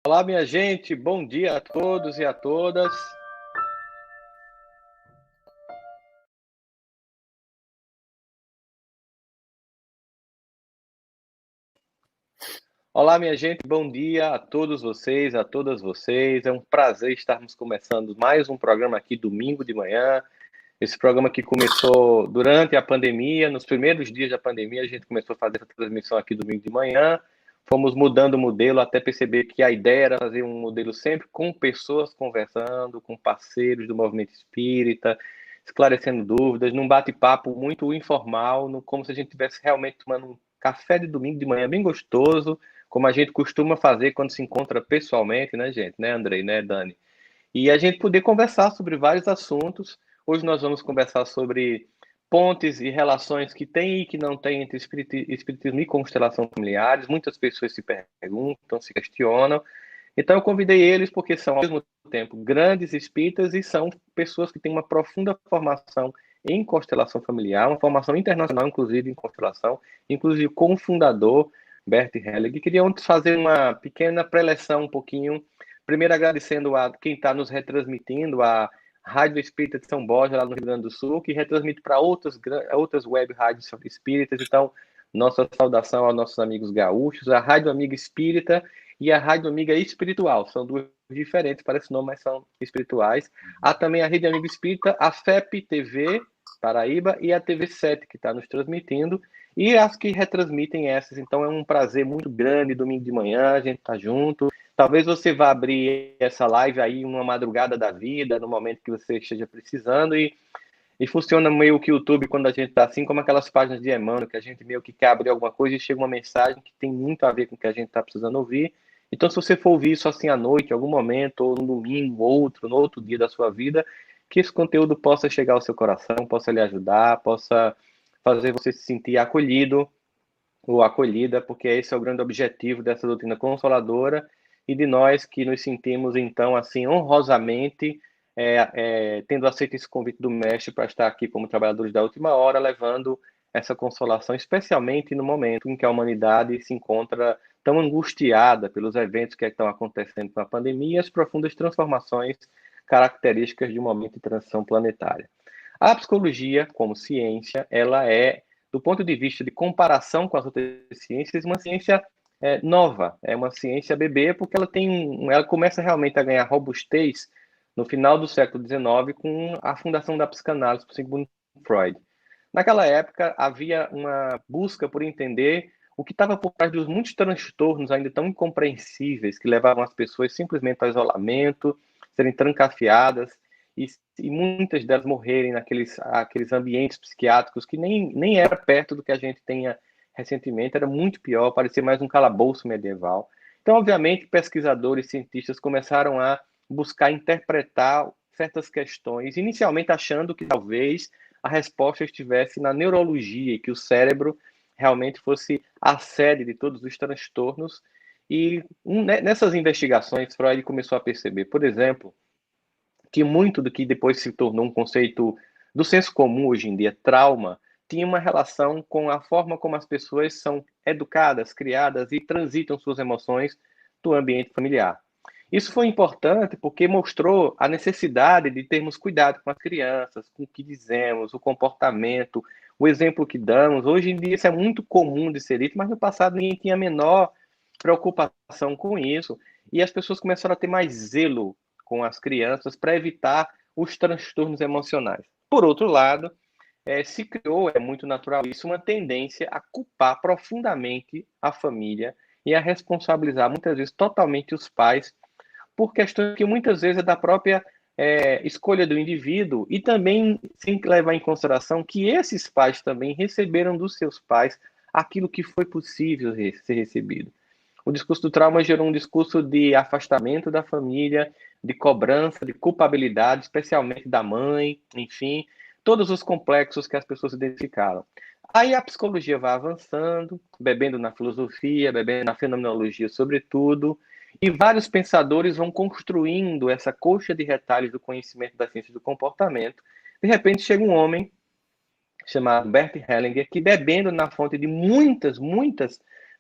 Olá, minha gente, bom dia a todos e a todas. Olá, minha gente, bom dia a todos vocês, a todas vocês. É um prazer estarmos começando mais um programa aqui domingo de manhã. Esse programa que começou durante a pandemia, nos primeiros dias da pandemia, a gente começou a fazer essa transmissão aqui domingo de manhã. Fomos mudando o modelo até perceber que a ideia era fazer um modelo sempre com pessoas conversando, com parceiros do movimento espírita, esclarecendo dúvidas, num bate-papo muito informal, como se a gente estivesse realmente tomando um café de domingo de manhã bem gostoso, como a gente costuma fazer quando se encontra pessoalmente, né, gente? Né, Andrei, né, Dani? E a gente poder conversar sobre vários assuntos. Hoje nós vamos conversar sobre pontes e relações que tem e que não tem entre espiritismo e constelação familiares. Muitas pessoas se perguntam, se questionam. Então eu convidei eles porque são, ao mesmo tempo, grandes espíritas e são pessoas que têm uma profunda formação em constelação familiar, uma formação internacional, inclusive, em constelação, inclusive com o fundador, Bert Hellig. Queria fazer uma pequena preleção, um pouquinho, primeiro agradecendo a quem está nos retransmitindo, a Rádio Espírita de São Borja, lá no Rio Grande do Sul, que retransmite para outras web rádios espíritas. Então, nossa saudação aos nossos amigos gaúchos, a Rádio Amiga Espírita e a Rádio Amiga Espiritual. São duas diferentes, parece nome, mas são espirituais. Há também a Rede Amiga Espírita, a FEP TV Paraíba e a TV7, que está nos transmitindo, e as que retransmitem essas. Então é um prazer muito grande, domingo de manhã, a gente está junto. Talvez você vá abrir essa live aí uma madrugada da vida, no momento que você esteja precisando, e funciona meio que o YouTube quando a gente está assim, como aquelas páginas de Emmanuel, que a gente meio que quer abrir alguma coisa e chega uma mensagem que tem muito a ver com o que a gente está precisando ouvir. Então, se você for ouvir isso assim à noite, em algum momento, ou no domingo, outro, no outro dia da sua vida, que esse conteúdo possa chegar ao seu coração, possa lhe ajudar, possa fazer você se sentir acolhido ou acolhida, porque esse é o grande objetivo dessa doutrina consoladora e de nós que nos sentimos, então, assim, honrosamente tendo aceito esse convite do mestre para estar aqui como trabalhadores da última hora, levando essa consolação, especialmente no momento em que a humanidade se encontra tão angustiada pelos eventos que estão acontecendo com a pandemia e as profundas transformações características de um momento de transição planetária. A psicologia, como ciência, ela é, do ponto de vista de comparação com as outras ciências, uma ciência nova, é uma ciência bebê, porque ela começa realmente a ganhar robustez no final do século XIX com a fundação da psicanálise por Sigmund Freud. Naquela época, havia uma busca por entender o que estava por trás dos muitos transtornos ainda tão incompreensíveis que levavam as pessoas simplesmente ao isolamento, serem trancafiadas e muitas delas morrerem aqueles ambientes psiquiátricos que nem era perto do que a gente tenha recentemente, era muito pior, parecia mais um calabouço medieval. Então, obviamente, pesquisadores, cientistas começaram a buscar interpretar certas questões, inicialmente achando que talvez a resposta estivesse na neurologia e que o cérebro realmente fosse a sede de todos os transtornos. E nessas investigações, Freud começou a perceber, por exemplo, que muito do que depois se tornou um conceito do senso comum hoje em dia, trauma, tinha uma relação com a forma como as pessoas são educadas, criadas e transitam suas emoções do ambiente familiar. Isso foi importante porque mostrou a necessidade de termos cuidado com as crianças, com o que dizemos, o comportamento, o exemplo que damos. Hoje em dia isso é muito comum de ser dito, mas no passado ninguém tinha a menor preocupação com isso. E as pessoas começaram a ter mais zelo com as crianças para evitar os transtornos emocionais. Por outro lado, se criou, é muito natural isso, uma tendência a culpar profundamente a família e a responsabilizar muitas vezes totalmente os pais por questões que muitas vezes é da própria escolha do indivíduo e também sem levar em consideração que esses pais também receberam dos seus pais aquilo que foi possível ser recebido. O discurso do trauma gerou um discurso de afastamento da família, de cobrança, de culpabilidade, especialmente da mãe, enfim, todos os complexos que as pessoas identificaram. Aí a psicologia vai avançando, bebendo na filosofia, bebendo na fenomenologia, sobretudo, e vários pensadores vão construindo essa coxa de retalhos do conhecimento da ciência do comportamento. De repente chega um homem chamado Bert Hellinger, que bebendo na fonte de muitas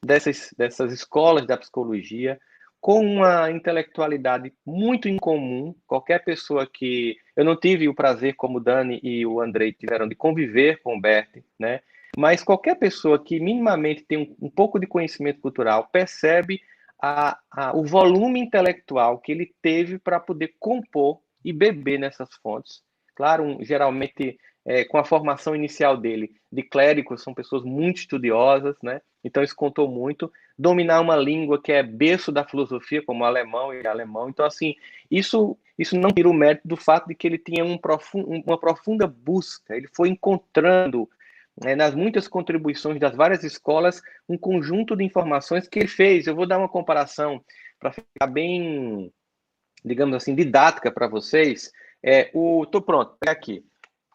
dessas escolas da psicologia, com uma intelectualidade muito incomum. Qualquer pessoa que... Eu não tive o prazer, como o Dani e o Andrei tiveram, de conviver com o Bert, né? Mas qualquer pessoa que minimamente tem um pouco de conhecimento cultural percebe o volume intelectual que ele teve para poder compor e beber nessas fontes. Claro, geralmente, com a formação inicial dele de clérigos, são pessoas muito estudiosas, né? Então isso contou muito. Dominar uma língua que é berço da filosofia, como o alemão e alemão. Então, assim, isso não tira o mérito do fato de que ele tinha uma profunda busca. Ele foi encontrando, nas muitas contribuições das várias escolas, um conjunto de informações que ele fez. Eu vou dar uma comparação para ficar bem, digamos assim, didática para vocês. Tô pronto, pega aqui.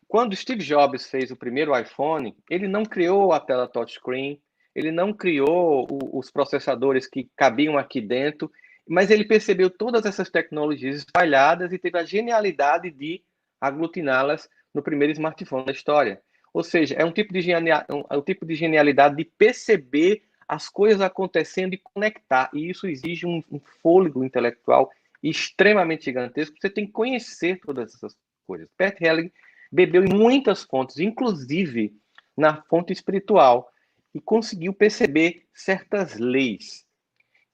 Quando Steve Jobs fez o primeiro iPhone, ele não criou a tela touchscreen, ele não criou os processadores que cabiam aqui dentro, mas ele percebeu todas essas tecnologias espalhadas e teve a genialidade de aglutiná-las no primeiro smartphone da história. Ou seja, é um tipo de genialidade de perceber as coisas acontecendo e conectar. E isso exige um fôlego intelectual extremamente gigantesco. Você tem que conhecer todas essas coisas. Bert Helling bebeu em muitas fontes, inclusive na fonte espiritual, e conseguiu perceber certas leis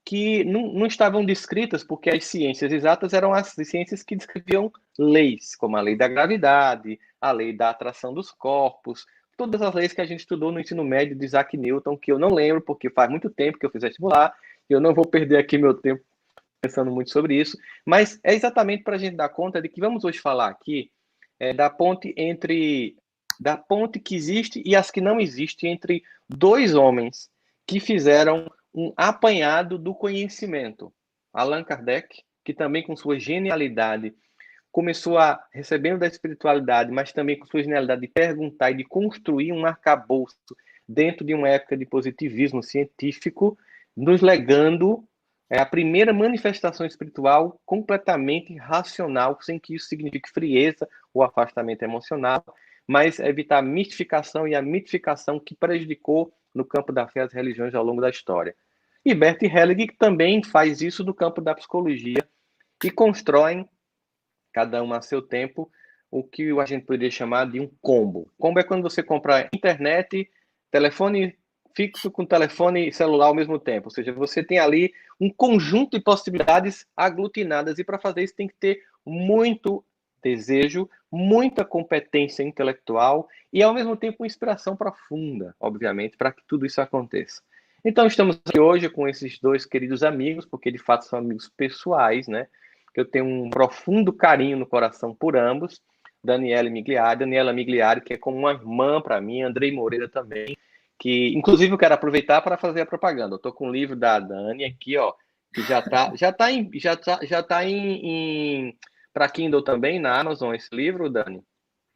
que não estavam descritas, porque as ciências exatas eram as ciências que descreviam leis, como a lei da gravidade, a lei da atração dos corpos, todas as leis que a gente estudou no ensino médio de Isaac Newton, que eu não lembro, porque faz muito tempo que eu fiz vestibular, e eu não vou perder aqui meu tempo pensando muito sobre isso, mas é exatamente para a gente dar conta de que vamos hoje falar aqui da ponte que existe e as que não existem entre dois homens que fizeram um apanhado do conhecimento. Allan Kardec, que também com sua genialidade começou recebendo da espiritualidade, mas também com sua genialidade de perguntar e de construir um arcabouço dentro de uma época de positivismo científico, nos legando a primeira manifestação espiritual completamente racional, sem que isso signifique frieza ou afastamento emocional, mas evitar a mistificação e a mitificação que prejudicou no campo da fé as religiões ao longo da história. E Bert Helling também faz isso no campo da psicologia e constroem, cada um a seu tempo, o que a gente poderia chamar de um combo. Combo é quando você compra internet, telefone fixo com telefone celular ao mesmo tempo. Ou seja, você tem ali um conjunto de possibilidades aglutinadas. E para fazer isso tem que ter muito desejo, muita competência intelectual e, ao mesmo tempo, uma inspiração profunda, obviamente, para que tudo isso aconteça. Então, estamos aqui hoje com esses dois queridos amigos, porque de fato são amigos pessoais, né? Eu tenho um profundo carinho no coração por ambos, Daniela Migliari, que é como uma irmã para mim, Andrei Moreira também, que inclusive eu quero aproveitar para fazer a propaganda. Eu estou com o livro da Dani aqui, ó, que já tá em para Kindle também na Amazon esse livro, Dani.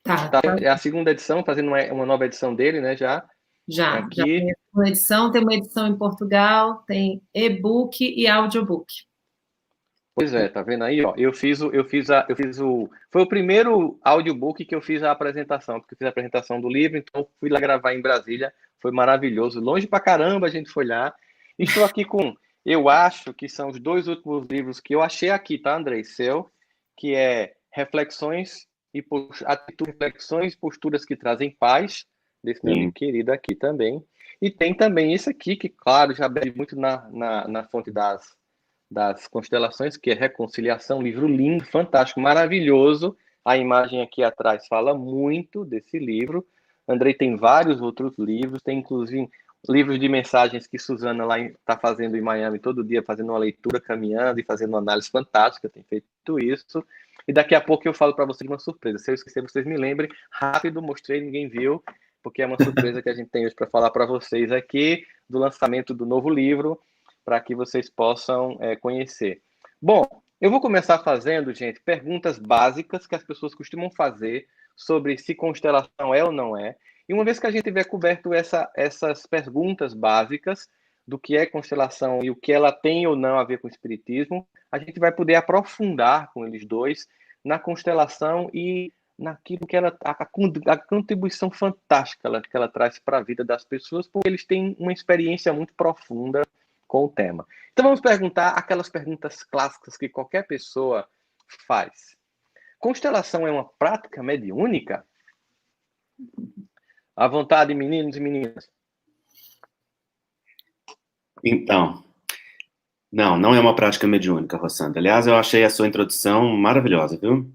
Tá. É a segunda edição, fazendo uma nova edição dele, né, já. Já Aqui. tem uma edição, tem uma edição em Portugal, tem e-book e audiobook. Pois é, tá vendo aí, ó? Foi o primeiro audiobook que eu fiz a apresentação, porque eu fiz a apresentação do livro, então fui lá gravar em Brasília, foi maravilhoso, longe pra caramba a gente foi lá. Estou aqui eu acho que são os dois últimos livros que eu achei aqui, tá, Andrei? Seu, que é Reflexões e Posturas que Trazem Paz, desse meu amigo querido aqui também. E tem também esse aqui, que, claro, já bebe muito na fonte das constelações, que é Reconciliação, livro lindo, fantástico, maravilhoso. A imagem aqui atrás fala muito desse livro. Andrei tem vários outros livros, tem inclusive livros de mensagens que Suzana lá está fazendo em Miami todo dia, fazendo uma leitura, caminhando e fazendo uma análise fantástica, tem feito isso. E daqui a pouco eu falo para vocês uma surpresa. Se eu esquecer, vocês me lembrem. Rápido, mostrei, ninguém viu, porque é uma surpresa que a gente tem hoje para falar para vocês aqui, do lançamento do novo livro, para que vocês possam conhecer. Bom, eu vou começar fazendo, gente, perguntas básicas que as pessoas costumam fazer sobre se constelação é ou não é. E uma vez que a gente tiver coberto essas perguntas básicas do que é constelação e o que ela tem ou não a ver com o espiritismo, a gente vai poder aprofundar com eles dois na constelação e naquilo que a contribuição fantástica que ela traz para a vida das pessoas, porque eles têm uma experiência muito profunda com o tema. Então vamos perguntar aquelas perguntas clássicas que qualquer pessoa faz. Constelação é uma prática mediúnica? À vontade, meninos e meninas. Então, não é uma prática mediúnica, Rossandra. Aliás, eu achei a sua introdução maravilhosa, viu?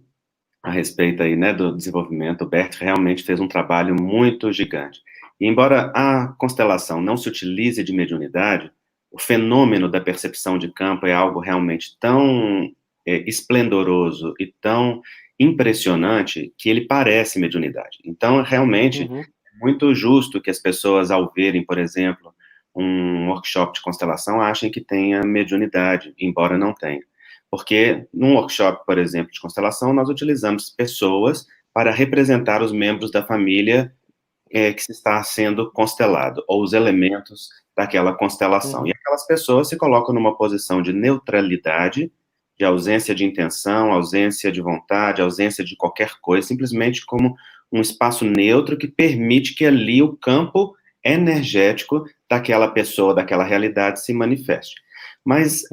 A respeito aí, né, do desenvolvimento. O Bert realmente fez um trabalho muito gigante. E embora a constelação não se utilize de mediunidade, o fenômeno da percepção de campo é algo realmente tão esplendoroso e tão impressionante que ele parece mediunidade. Então, realmente, é muito justo que as pessoas, ao verem, por exemplo, um workshop de constelação, achem que tenha mediunidade, embora não tenha. Porque num workshop, por exemplo, de constelação, nós utilizamos pessoas para representar os membros da família que se está sendo constelado, ou os elementos daquela constelação. E aquelas pessoas se colocam numa posição de neutralidade, de ausência de intenção, ausência de vontade, ausência de qualquer coisa, simplesmente como um espaço neutro que permite que ali o campo energético daquela pessoa, daquela realidade se manifeste. Mas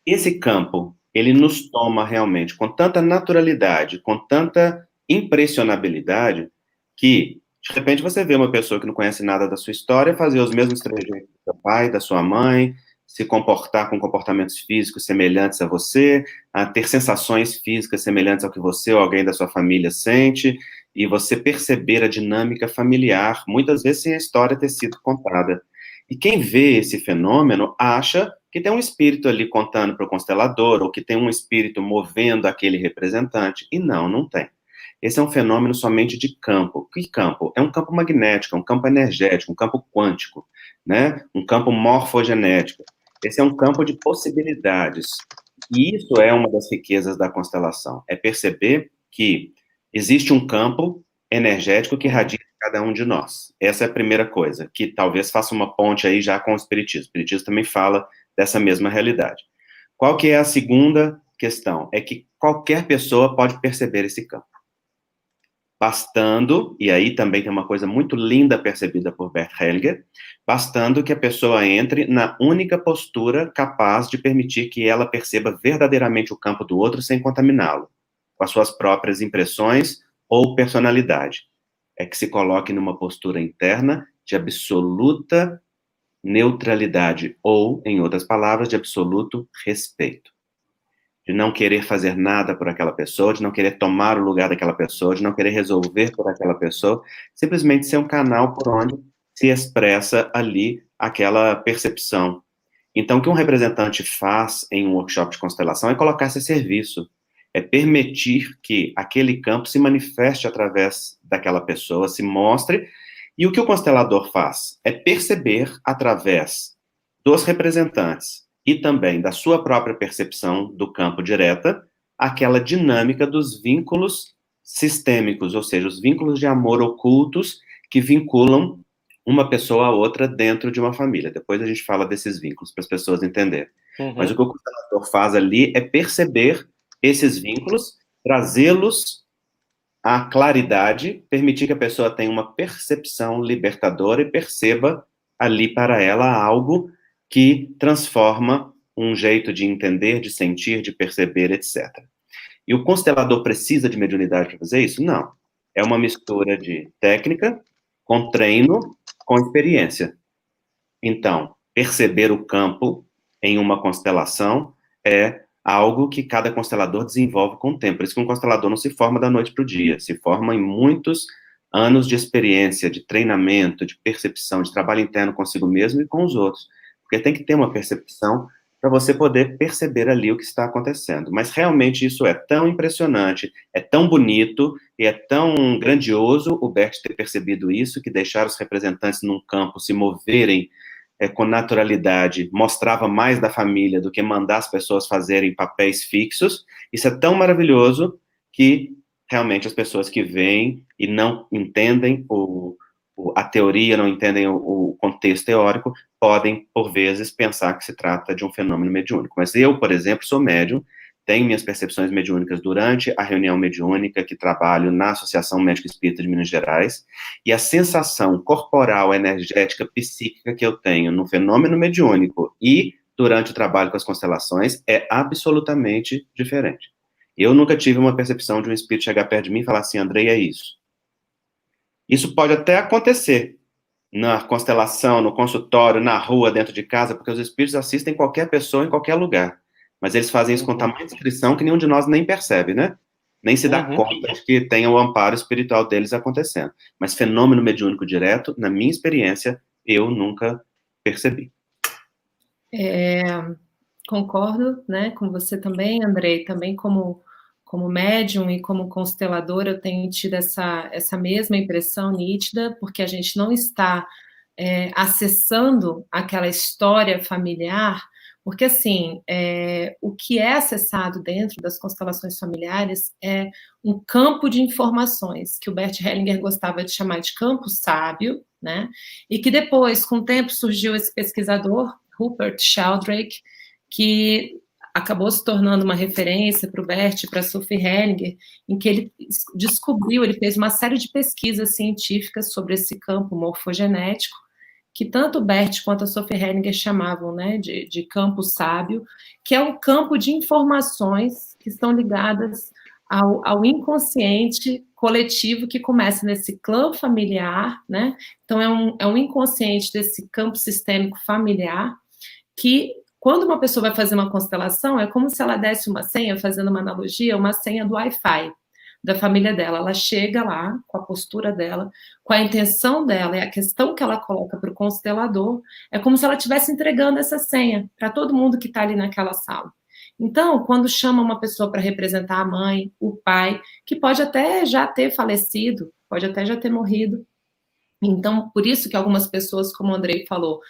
esse campo, ele nos toma realmente com tanta naturalidade, com tanta impressionabilidade, que, de repente, você vê uma pessoa que não conhece nada da sua história fazer os mesmos trejeitos do seu pai, da sua mãe, se comportar com comportamentos físicos semelhantes a você, a ter sensações físicas semelhantes ao que você ou alguém da sua família sente, e você perceber a dinâmica familiar, muitas vezes sem a história ter sido contada. E quem vê esse fenômeno acha que tem um espírito ali contando para o constelador, ou que tem um espírito movendo aquele representante, e não tem. Esse é um fenômeno somente de campo. Que campo? É um campo magnético, um campo energético, um campo quântico, né? Um campo morfogenético. Esse é um campo de possibilidades. E isso é uma das riquezas da constelação, é perceber que existe um campo energético que radica em cada um de nós. Essa é a primeira coisa, que talvez faça uma ponte aí já com o espiritismo. O espiritismo também fala dessa mesma realidade. Qual que é a segunda questão? É que qualquer pessoa pode perceber esse campo. Bastando, e aí também tem uma coisa muito linda percebida por Bert Hellinger, bastando que a pessoa entre na única postura capaz de permitir que ela perceba verdadeiramente o campo do outro sem contaminá-lo, com as suas próprias impressões ou personalidade. É que se coloque numa postura interna de absoluta neutralidade, ou, em outras palavras, de absoluto respeito. De não querer fazer nada por aquela pessoa, de não querer tomar o lugar daquela pessoa, de não querer resolver por aquela pessoa, simplesmente ser um canal por onde se expressa ali aquela percepção. Então, o que um representante faz em um workshop de constelação é colocar-se a serviço, é permitir que aquele campo se manifeste através daquela pessoa, se mostre, e o que o constelador faz é perceber através dos representantes e também da sua própria percepção do campo direta, aquela dinâmica dos vínculos sistêmicos, ou seja, os vínculos de amor ocultos que vinculam uma pessoa a outra dentro de uma família. Depois a gente fala desses vínculos para as pessoas entenderem. Mas o que o constelador faz ali é perceber esses vínculos, trazê-los à claridade, permitir que a pessoa tenha uma percepção libertadora e perceba ali para ela algo que transforma um jeito de entender, de sentir, de perceber, etc. E o constelador precisa de mediunidade para fazer isso? Não. É uma mistura de técnica com treino, com experiência. Então, perceber o campo em uma constelação é algo que cada constelador desenvolve com o tempo. Por isso que um constelador não se forma da noite para o dia, se forma em muitos anos de experiência, de treinamento, de percepção, de trabalho interno consigo mesmo e com os outros. Porque tem que ter uma percepção para você poder perceber ali o que está acontecendo. Mas realmente isso é tão impressionante, é tão bonito e é tão grandioso o Bert ter percebido isso, que deixar os representantes num campo se moverem com naturalidade, mostrava mais da família do que mandar as pessoas fazerem papéis fixos. Isso é tão maravilhoso que realmente as pessoas que veem e não entendem a teoria, não entendem o contexto teórico, podem, por vezes, pensar que se trata de um fenômeno mediúnico. Mas eu, por exemplo, sou médium, tenho minhas percepções mediúnicas durante a reunião mediúnica que trabalho na Associação Médica Espírita de Minas Gerais, e a sensação corporal, energética, psíquica que eu tenho no fenômeno mediúnico e durante o trabalho com as constelações é absolutamente diferente. Eu nunca tive uma percepção de um espírito chegar perto de mim e falar assim, Andrei, é isso. Isso pode até acontecer na constelação, no consultório, na rua, dentro de casa, porque os espíritos assistem qualquer pessoa em qualquer lugar. Mas eles fazem isso com tamanha discrição que nenhum de nós nem percebe, né? Nem se dá conta de que tem o amparo espiritual deles acontecendo. Mas fenômeno mediúnico direto, na minha experiência, eu nunca percebi. Concordo, né, com você também, Andrei, também como médium e como constelador, eu tenho tido essa mesma impressão nítida, porque a gente não está acessando aquela história familiar, porque, assim, o que é acessado dentro das constelações familiares é um campo de informações, que o Bert Hellinger gostava de chamar de campo sábio, né, e que depois, com o tempo, surgiu esse pesquisador, Rupert Sheldrake, que acabou se tornando uma referência para o Bert e para a Sophie Hellinger, em que ele descobriu, ele fez uma série de pesquisas científicas sobre esse campo morfogenético, que tanto o Bert quanto a Sophie Hellinger chamavam, né, de campo sábio, que é um campo de informações que estão ligadas ao inconsciente coletivo que começa nesse clã familiar, né? Então, é um inconsciente desse campo sistêmico familiar que, quando uma pessoa vai fazer uma constelação, é como se ela desse uma senha, fazendo uma analogia, uma senha do Wi-Fi da família dela. Ela chega lá, com a postura dela, com a intenção dela, e a questão que ela coloca para o constelador, é como se ela estivesse entregando essa senha para todo mundo que está ali naquela sala. Então, quando chama uma pessoa para representar a mãe, o pai, que pode até já ter falecido, pode até já ter morrido. Então, por isso que algumas pessoas, como o Andrei falou,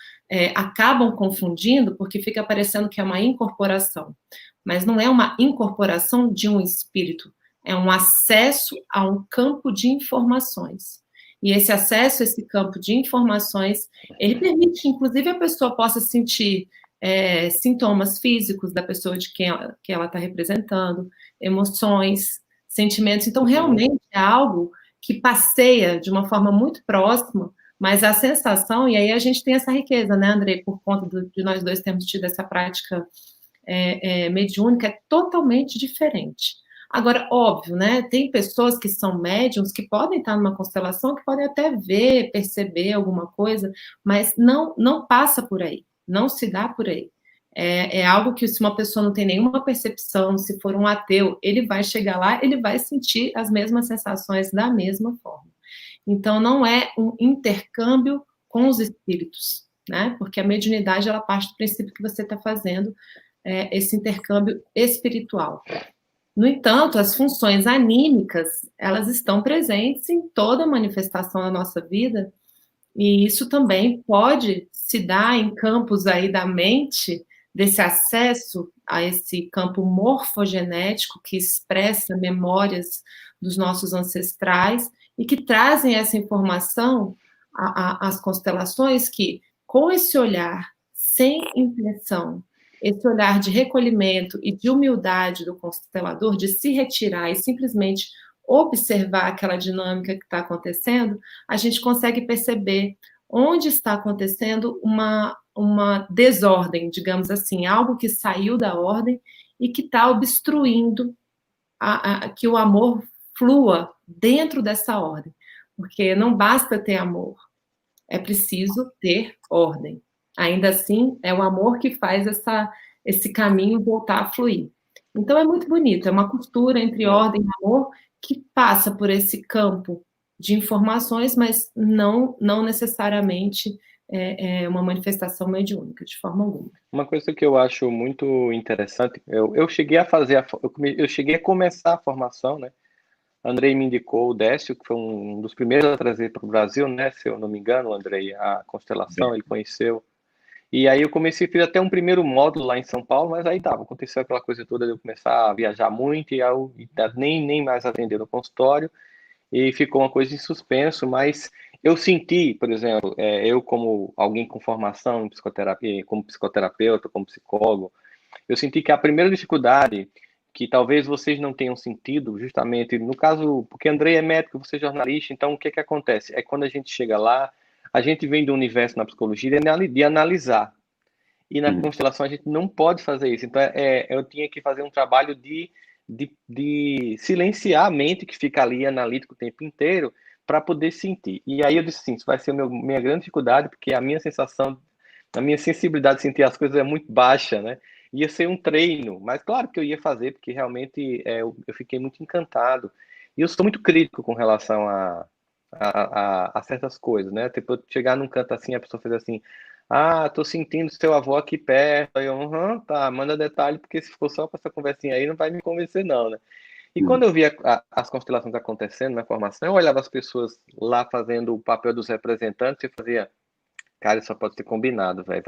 acabam confundindo, porque fica parecendo que é uma incorporação. Mas não é uma incorporação de um espírito, é um acesso a um campo de informações. E esse acesso a esse campo de informações, ele permite que, inclusive, a pessoa possa sentir sintomas físicos da pessoa de quem ela está representando, emoções, sentimentos. Então, realmente é algo que passeia de uma forma muito próxima, mas a sensação, e aí a gente tem essa riqueza, né, Andrei, por conta de nós dois termos tido essa prática mediúnica, é totalmente diferente. Agora, óbvio, né, tem pessoas que são médiums que podem estar numa constelação, que podem até ver, perceber alguma coisa, mas não passa por aí, não se dá por aí. É algo que, se uma pessoa não tem nenhuma percepção, se for um ateu, ele vai chegar lá, ele vai sentir as mesmas sensações da mesma forma. Então, não é um intercâmbio com os espíritos, né? Porque a mediunidade, ela parte do princípio que você está fazendo esse intercâmbio espiritual. No entanto, as funções anímicas, elas estão presentes em toda manifestação da nossa vida, e isso também pode se dar em campos aí da mente, desse acesso a esse campo morfogenético que expressa memórias dos nossos ancestrais e que trazem essa informação às constelações que, com esse olhar sem intenção, esse olhar de recolhimento e de humildade do constelador, de se retirar e simplesmente observar aquela dinâmica que está acontecendo, a gente consegue perceber onde está acontecendo uma desordem, digamos assim, algo que saiu da ordem e que está obstruindo que o amor flua dentro dessa ordem. Porque não basta ter amor, é preciso ter ordem. Ainda assim, é o amor que faz esse caminho voltar a fluir. Então, é muito bonito, é uma costura entre ordem e amor que passa por esse campo de informações, mas não necessariamente uma manifestação mediúnica, de forma alguma. Uma coisa que eu acho muito interessante, eu cheguei a fazer, eu cheguei a começar a formação, né? Andrei me indicou o Décio, que foi um dos primeiros a trazer para o Brasil, né? Se eu não me engano, Andrei, a constelação, ele conheceu. E aí eu comecei, fiz até um primeiro módulo lá em São Paulo, mas aí aconteceu aquela coisa toda de eu começar a viajar muito e nem mais atender no consultório, e ficou uma coisa em suspenso, mas eu senti, por exemplo, eu como alguém com formação em psicoterapia, como psicoterapeuta, como psicólogo, eu senti que a primeira dificuldade que talvez vocês não tenham sentido, justamente no caso, porque Andrei é médico, você é jornalista, então o que acontece? É quando a gente chega lá, a gente vem do universo na psicologia de analisar, e na constelação a gente não pode fazer isso. Então, eu tinha que fazer um trabalho de silenciar a mente que fica ali analítico o tempo inteiro para poder sentir. E aí eu disse assim, isso vai ser minha grande dificuldade, porque a minha sensação, a minha sensibilidade de sentir as coisas é muito baixa, né? Ia ser um treino, mas claro que eu ia fazer, porque realmente eu fiquei muito encantado. E eu sou muito crítico com relação a certas coisas, né? Tipo, chegar num canto assim, a pessoa fez assim, tô sentindo seu avô aqui perto. Aí eu, tá, manda detalhe, porque se for só com essa conversinha aí, não vai me convencer não, né? E quando eu via as constelações acontecendo na formação, eu olhava as pessoas lá fazendo o papel dos representantes e fazia, cara, isso só pode ser combinado, velho,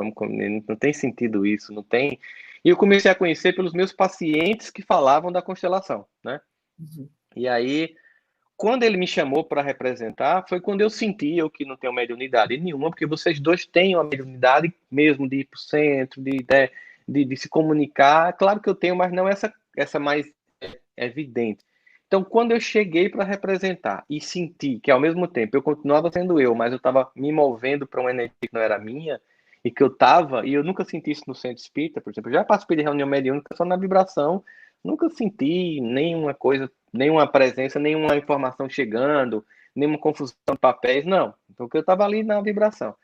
não tem sentido isso, não tem... E eu comecei a conhecer pelos meus pacientes que falavam da constelação, né? E aí, quando ele me chamou para representar, foi quando eu senti, eu que não tenho mediunidade nenhuma, porque vocês dois têm uma mediunidade mesmo de ir para o centro, de se comunicar. Claro que eu tenho, mas não essa mais evidente. Então, quando eu cheguei para representar e senti que, ao mesmo tempo, eu continuava sendo eu, mas eu estava me movendo para uma energia que não era minha, e que eu estava, e eu nunca senti isso no centro espírita, por exemplo, eu já participei de reunião mediúnica só na vibração, nunca senti nenhuma coisa, nenhuma presença, nenhuma informação chegando, nenhuma confusão de papéis, não, porque eu estava ali na vibração.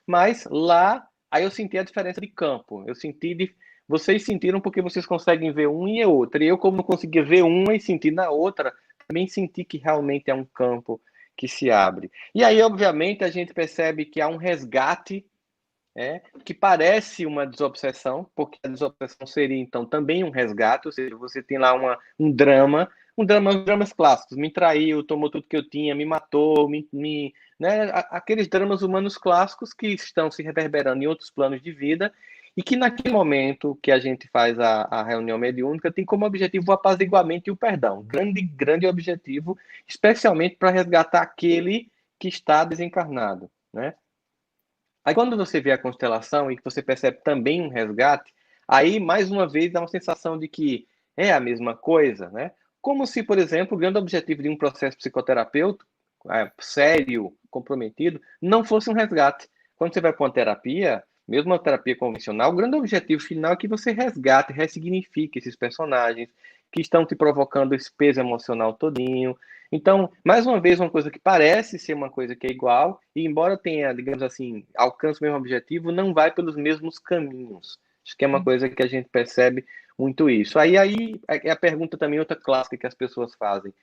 Mas lá, aí eu senti a diferença de campo, vocês sentiram porque vocês conseguem ver um e a outra. E eu, como não conseguia ver uma e sentir na outra, também senti que realmente é um campo que se abre. E aí, obviamente, a gente percebe que há um resgate, que parece uma desobsessão, porque a desobsessão seria, então, também um resgate, ou seja, você tem lá um drama, os dramas clássicos, me traiu, tomou tudo que eu tinha, me matou, né? Aqueles dramas humanos clássicos que estão se reverberando em outros planos de vida, e que naquele momento que a gente faz a reunião mediúnica tem como objetivo o apaziguamento e o perdão. Grande objetivo, especialmente para resgatar aquele que está desencarnado, né? Aí quando você vê a constelação e que você percebe também um resgate, aí mais uma vez dá uma sensação de que é a mesma coisa, né? Como se, por exemplo, o grande objetivo de um processo psicoterapêutico, sério, comprometido, não fosse um resgate. Quando você vai para uma terapia, mesmo uma terapia convencional, o grande objetivo final é que você resgate, ressignifique esses personagens que estão te provocando esse peso emocional todinho. Então, mais uma vez, uma coisa que parece ser uma coisa que é igual, e embora tenha, digamos assim, alcance o mesmo objetivo, não vai pelos mesmos caminhos. Acho que é uma coisa que a gente percebe muito isso. Aí é a pergunta também, outra clássica que as pessoas fazem.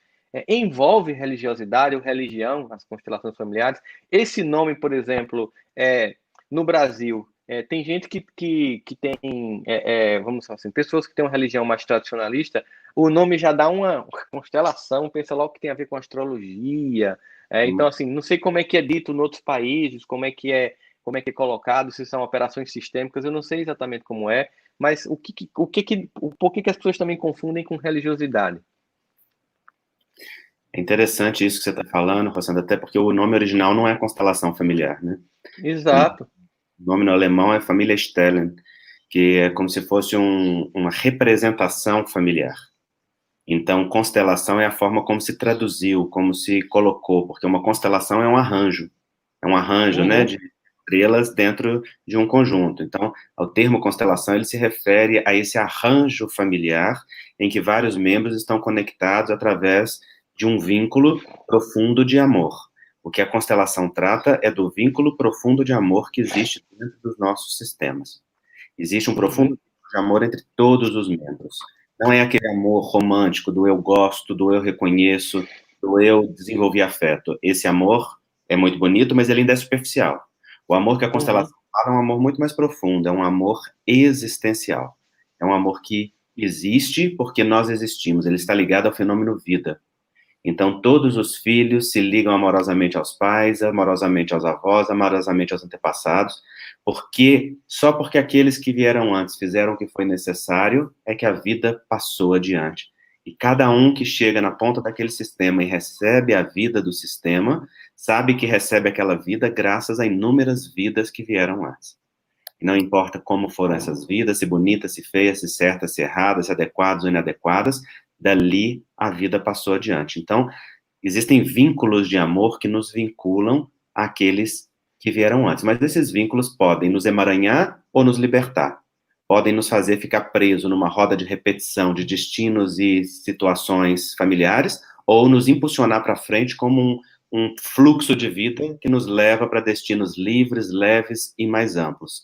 Envolve religiosidade ou religião, as constelações familiares? Esse nome, por exemplo, no Brasil, tem gente que tem, vamos dizer assim, pessoas que têm uma religião mais tradicionalista, o nome já dá uma constelação, pensa logo que tem a ver com astrologia. Então, assim, não sei como é que é dito em outros países, como é que é colocado, se são operações sistêmicas, eu não sei exatamente como é, mas por que as pessoas também confundem com religiosidade? É interessante isso que você está falando, Rossandra, até porque o nome original não é constelação familiar, né? Exato. O nome no alemão é Família Stellen, que é como se fosse uma representação familiar. Então, constelação é a forma como se traduziu, como se colocou, porque uma constelação é um arranjo, né, de estrelas dentro de um conjunto. Então, o termo constelação, ele se refere a esse arranjo familiar em que vários membros estão conectados através de um vínculo profundo de amor. O que a constelação trata é do vínculo profundo de amor que existe dentro dos nossos sistemas. Existe um profundo vínculo de amor entre todos os membros. Não é aquele amor romântico do eu gosto, do eu reconheço, do eu desenvolvi afeto. Esse amor é muito bonito, mas ele ainda é superficial. O amor que a constelação fala é um amor muito mais profundo, é um amor existencial. É um amor que existe porque nós existimos, ele está ligado ao fenômeno vida. Então, todos os filhos se ligam amorosamente aos pais, amorosamente aos avós, amorosamente aos antepassados, só porque aqueles que vieram antes fizeram o que foi necessário, é que a vida passou adiante. E cada um que chega na ponta daquele sistema e recebe a vida do sistema, sabe que recebe aquela vida graças a inúmeras vidas que vieram antes. não importa como foram essas vidas, se bonitas, se feias, se certas, se erradas, se adequadas ou inadequadas, dali a vida passou adiante. Então, existem vínculos de amor que nos vinculam àqueles que vieram antes, mas esses vínculos podem nos emaranhar ou nos libertar, podem nos fazer ficar presos numa roda de repetição de destinos e situações familiares, ou nos impulsionar para frente como um fluxo de vida que nos leva para destinos livres, leves e mais amplos.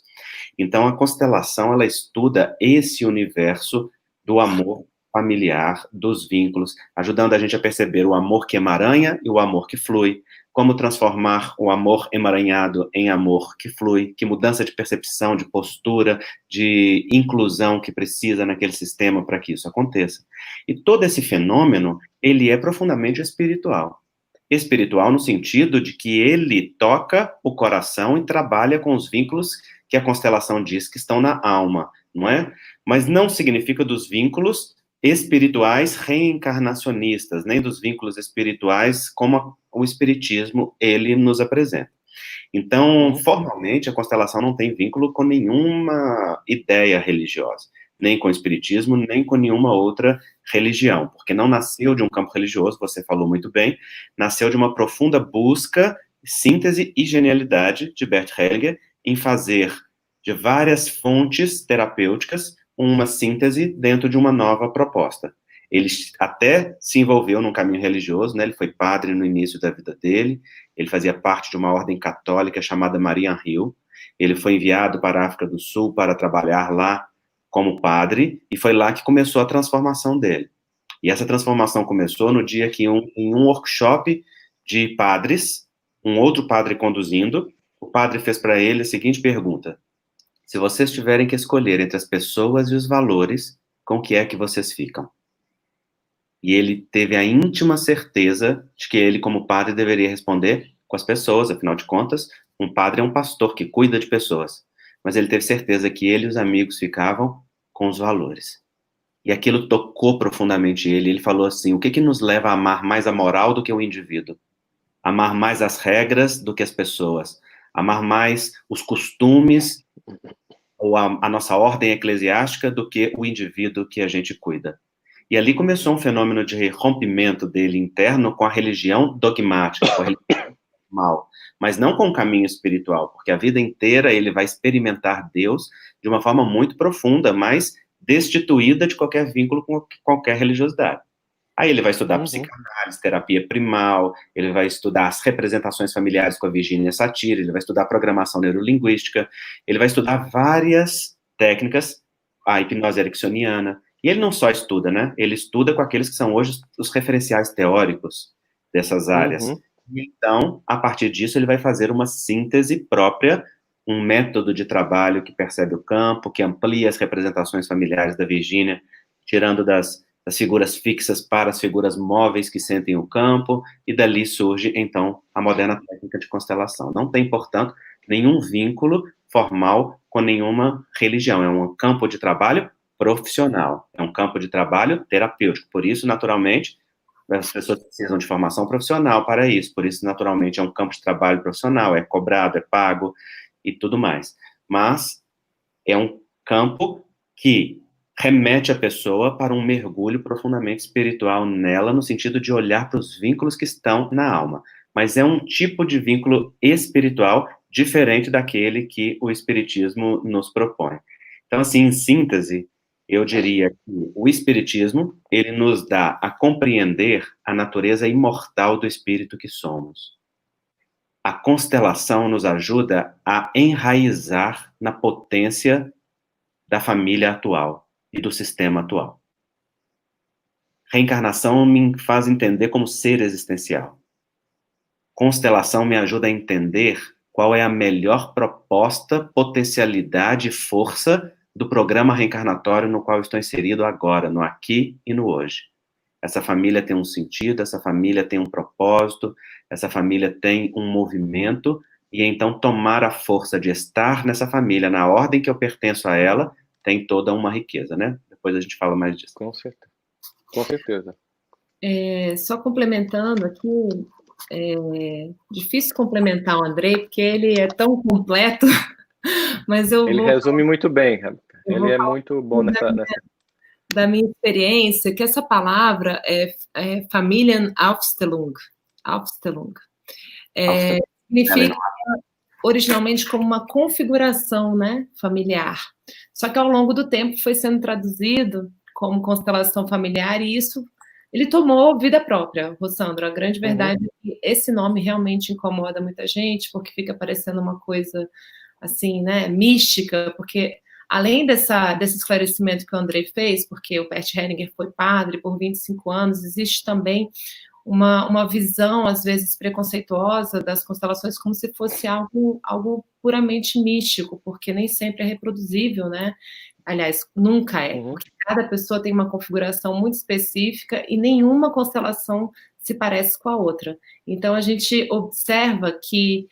Então, a constelação, ela estuda esse universo do amor familiar, dos vínculos, ajudando a gente a perceber o amor que emaranha e o amor que flui, como transformar o amor emaranhado em amor que flui, que mudança de percepção, de postura, de inclusão que precisa naquele sistema para que isso aconteça. E todo esse fenômeno, ele é profundamente espiritual. Espiritual no sentido de que ele toca o coração e trabalha com os vínculos que a constelação diz que estão na alma, não é? Mas não significa dos vínculos espirituais reencarnacionistas, nem dos vínculos espirituais como o espiritismo ele nos apresenta. Então, formalmente, a constelação não tem vínculo com nenhuma ideia religiosa, nem com o espiritismo, nem com nenhuma outra religião, porque não nasceu de um campo religioso, você falou muito bem, nasceu de uma profunda busca, síntese e genialidade de Bert Hellinger em fazer de várias fontes terapêuticas uma síntese dentro de uma nova proposta. Ele até se envolveu num caminho religioso, né? Ele foi padre no início da vida dele, ele fazia parte de uma ordem católica chamada Mariannhill, ele foi enviado para a África do Sul para trabalhar lá como padre, e foi lá que começou a transformação dele. E essa transformação começou no dia que, em um workshop de padres, um outro padre conduzindo, o padre fez para ele a seguinte pergunta: se vocês tiverem que escolher entre as pessoas e os valores, com que é que vocês ficam? E ele teve a íntima certeza de que ele, como padre, deveria responder com as pessoas, afinal de contas, um padre é um pastor que cuida de pessoas. Mas ele teve certeza que ele e os amigos ficavam com os valores. E aquilo tocou profundamente ele. Ele falou assim: o que nos leva a amar mais a moral do que o indivíduo? Amar mais as regras do que as pessoas? Amar mais os costumes ou a nossa ordem eclesiástica do que o indivíduo que a gente cuida? E ali começou um fenômeno de rompimento dele interno com a religião dogmática, com a religião mal, mas não com o caminho espiritual, porque a vida inteira ele vai experimentar Deus de uma forma muito profunda, mas destituída de qualquer vínculo com qualquer religiosidade. Aí ele vai estudar psicanálise, terapia primal, ele vai estudar as representações familiares com a Virginia Satir, ele vai estudar programação neurolinguística, ele vai estudar várias técnicas, a hipnose ericksoniana, e ele não só estuda, né? Ele estuda com aqueles que são hoje os referenciais teóricos dessas áreas. Então, a partir disso, ele vai fazer uma síntese própria, um método de trabalho que percebe o campo, que amplia as representações familiares da Virginia, tirando das figuras fixas para as figuras móveis que sentem o campo, e dali surge, então, a moderna técnica de constelação. Não tem, portanto, nenhum vínculo formal com nenhuma religião. É um campo de trabalho profissional, é um campo de trabalho terapêutico. Por isso, naturalmente, as pessoas precisam de formação profissional para isso, por isso, naturalmente, é um campo de trabalho profissional, é cobrado, é pago e tudo mais. Mas é um campo que remete a pessoa para um mergulho profundamente espiritual nela, no sentido de olhar para os vínculos que estão na alma. Mas é um tipo de vínculo espiritual diferente daquele que o espiritismo nos propõe. Então, assim, em síntese, eu diria que o espiritismo, ele nos dá a compreender a natureza imortal do espírito que somos. A constelação nos ajuda a enraizar na potência da família atual e do sistema atual. Reencarnação me faz entender como ser existencial. Constelação me ajuda a entender qual é a melhor proposta, potencialidade e força do programa reencarnatório no qual estou inserido agora, no aqui e no hoje. Essa família tem um sentido, essa família tem um propósito, essa família tem um movimento, e então tomar a força de estar nessa família, na ordem que eu pertenço a ela, tem toda uma riqueza, né? Depois a gente fala mais disso. Com certeza. Com certeza. Só complementando aqui, difícil complementar o Andrei, porque ele é tão completo, Mas eu Ele vou... resume muito bem, eu ele vou é falar muito bom da minha experiência, que essa palavra é Familienaufstellung. Aufstellung. Significa originalmente como uma configuração, né, familiar. Só que ao longo do tempo foi sendo traduzido como constelação familiar e isso ele tomou vida própria, Rossandro. A grande verdade é que esse nome realmente incomoda muita gente, porque fica parecendo uma coisa assim, né, mística, porque além desse esclarecimento que o Andrei fez, porque o Bert Hellinger foi padre por 25 anos, existe também uma visão, às vezes, preconceituosa das constelações como se fosse algo puramente místico, porque nem sempre é reproduzível, né? Aliás, nunca é, porque cada pessoa tem uma configuração muito específica e nenhuma constelação se parece com a outra. Então, a gente observa que,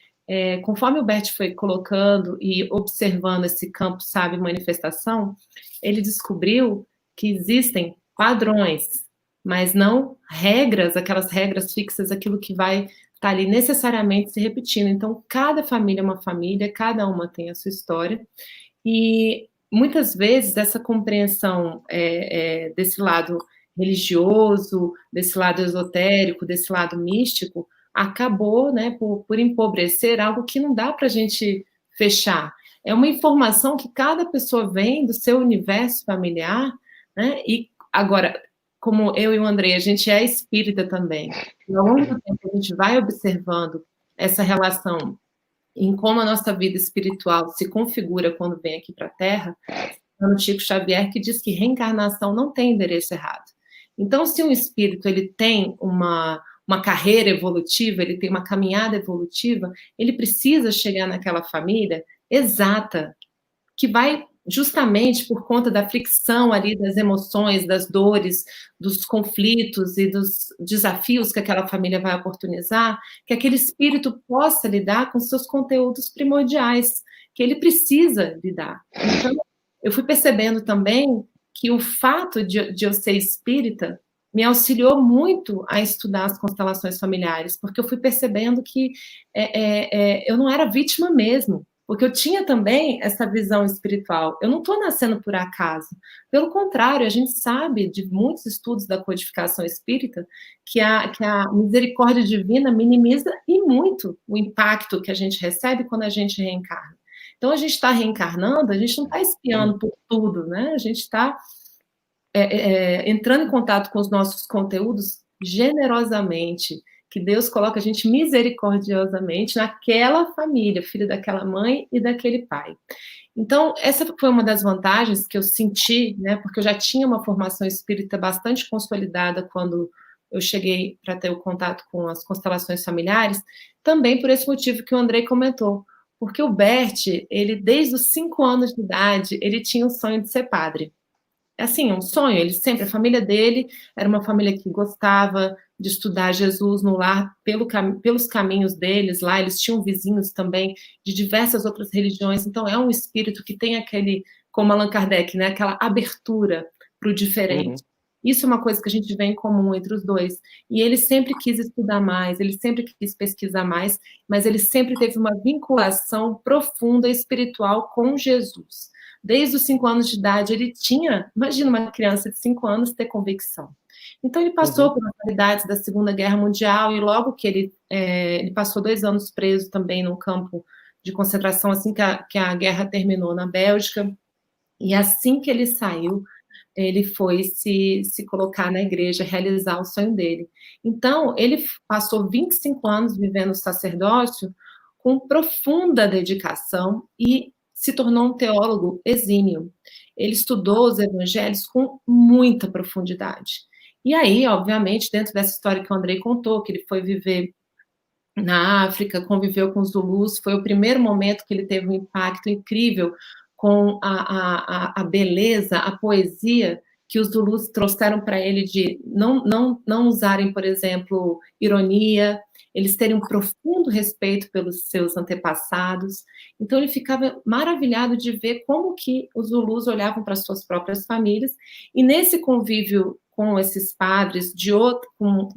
conforme o Bert foi colocando e observando esse campo sabe-manifestação, ele descobriu que existem padrões, mas não regras, aquelas regras fixas, aquilo que vai estar ali necessariamente se repetindo. Então, cada família é uma família, cada uma tem a sua história, e muitas vezes essa compreensão desse lado religioso, desse lado esotérico, desse lado místico, acabou, né, por empobrecer algo que não dá para a gente fechar. É uma informação que cada pessoa vem do seu universo familiar, né, e agora, como eu e o Andrei, a gente é espírita também, e ao longo do tempo a gente vai observando essa relação em como a nossa vida espiritual se configura quando vem aqui para a Terra, o Chico Xavier que diz que reencarnação não tem endereço errado. Então, se um espírito ele tem uma carreira evolutiva, ele tem uma caminhada evolutiva, ele precisa chegar naquela família exata, que vai justamente por conta da fricção ali das emoções, das dores, dos conflitos e dos desafios que aquela família vai oportunizar, que aquele espírito possa lidar com seus conteúdos primordiais, que ele precisa lidar. Então, eu fui percebendo também que o fato de eu ser espírita me auxiliou muito a estudar as constelações familiares, porque eu fui percebendo que eu não era vítima mesmo, porque eu tinha também essa visão espiritual. Eu não estou nascendo por acaso. Pelo contrário, a gente sabe de muitos estudos da codificação espírita que a misericórdia divina minimiza e muito o impacto que a gente recebe quando a gente reencarna. Então, a gente está reencarnando, a gente não está espiando por tudo, né? A gente está entrando em contato com os nossos conteúdos generosamente, que Deus coloca a gente misericordiosamente naquela família, filho daquela mãe e daquele pai. Então, essa foi uma das vantagens que eu senti, né, porque eu já tinha uma formação espírita bastante consolidada quando eu cheguei para ter o contato com as constelações familiares, também por esse motivo que o Andrei comentou, porque o Bert, ele desde os 5 anos de idade, ele tinha o sonho de ser padre. Assim, um sonho, ele sempre, a família dele era uma família que gostava de estudar Jesus no lar, pelos caminhos deles lá, eles tinham vizinhos também de diversas outras religiões, então é um espírito que tem aquele, como Allan Kardec, né, aquela abertura para o diferente. Isso é uma coisa que a gente vê em comum entre os dois, e ele sempre quis estudar mais, ele sempre quis pesquisar mais, mas ele sempre teve uma vinculação profunda espiritual com Jesus. Desde os 5 anos de idade, ele tinha, imagina uma criança de 5 anos ter convicção. Então, ele passou por realidades da Segunda Guerra Mundial, e logo que ele passou 2 anos preso também num campo de concentração, assim que a guerra terminou na Bélgica, e assim que ele saiu, ele foi se colocar na igreja, realizar o sonho dele. Então, ele passou 25 anos vivendo o sacerdócio com profunda dedicação e se tornou um teólogo exímio. Ele estudou os evangelhos com muita profundidade. E aí, obviamente, dentro dessa história que o Andrei contou, que ele foi viver na África, conviveu com os Zulus, foi o primeiro momento que ele teve um impacto incrível com a beleza, a poesia que os Zulus trouxeram para ele de não usarem, por exemplo, ironia, eles terem um profundo respeito pelos seus antepassados. Então, ele ficava maravilhado de ver como que os Zulus olhavam para as suas próprias famílias, e nesse convívio com esses padres,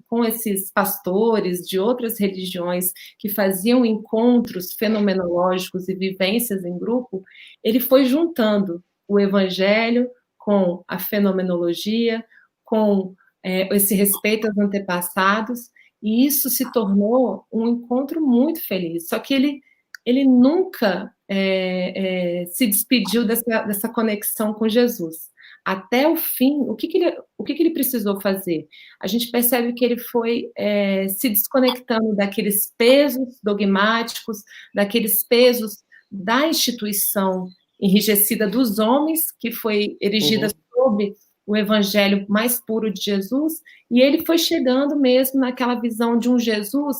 com esses pastores de outras religiões que faziam encontros fenomenológicos e vivências em grupo, ele foi juntando o evangelho com a fenomenologia, com esse respeito aos antepassados, e isso se tornou um encontro muito feliz. Só que ele nunca se despediu dessa conexão com Jesus. Até o fim, o que ele precisou fazer? A gente percebe que ele foi se desconectando daqueles pesos dogmáticos, daqueles pesos da instituição enrijecida dos homens, que foi erigida sob o evangelho mais puro de Jesus, e ele foi chegando mesmo naquela visão de um Jesus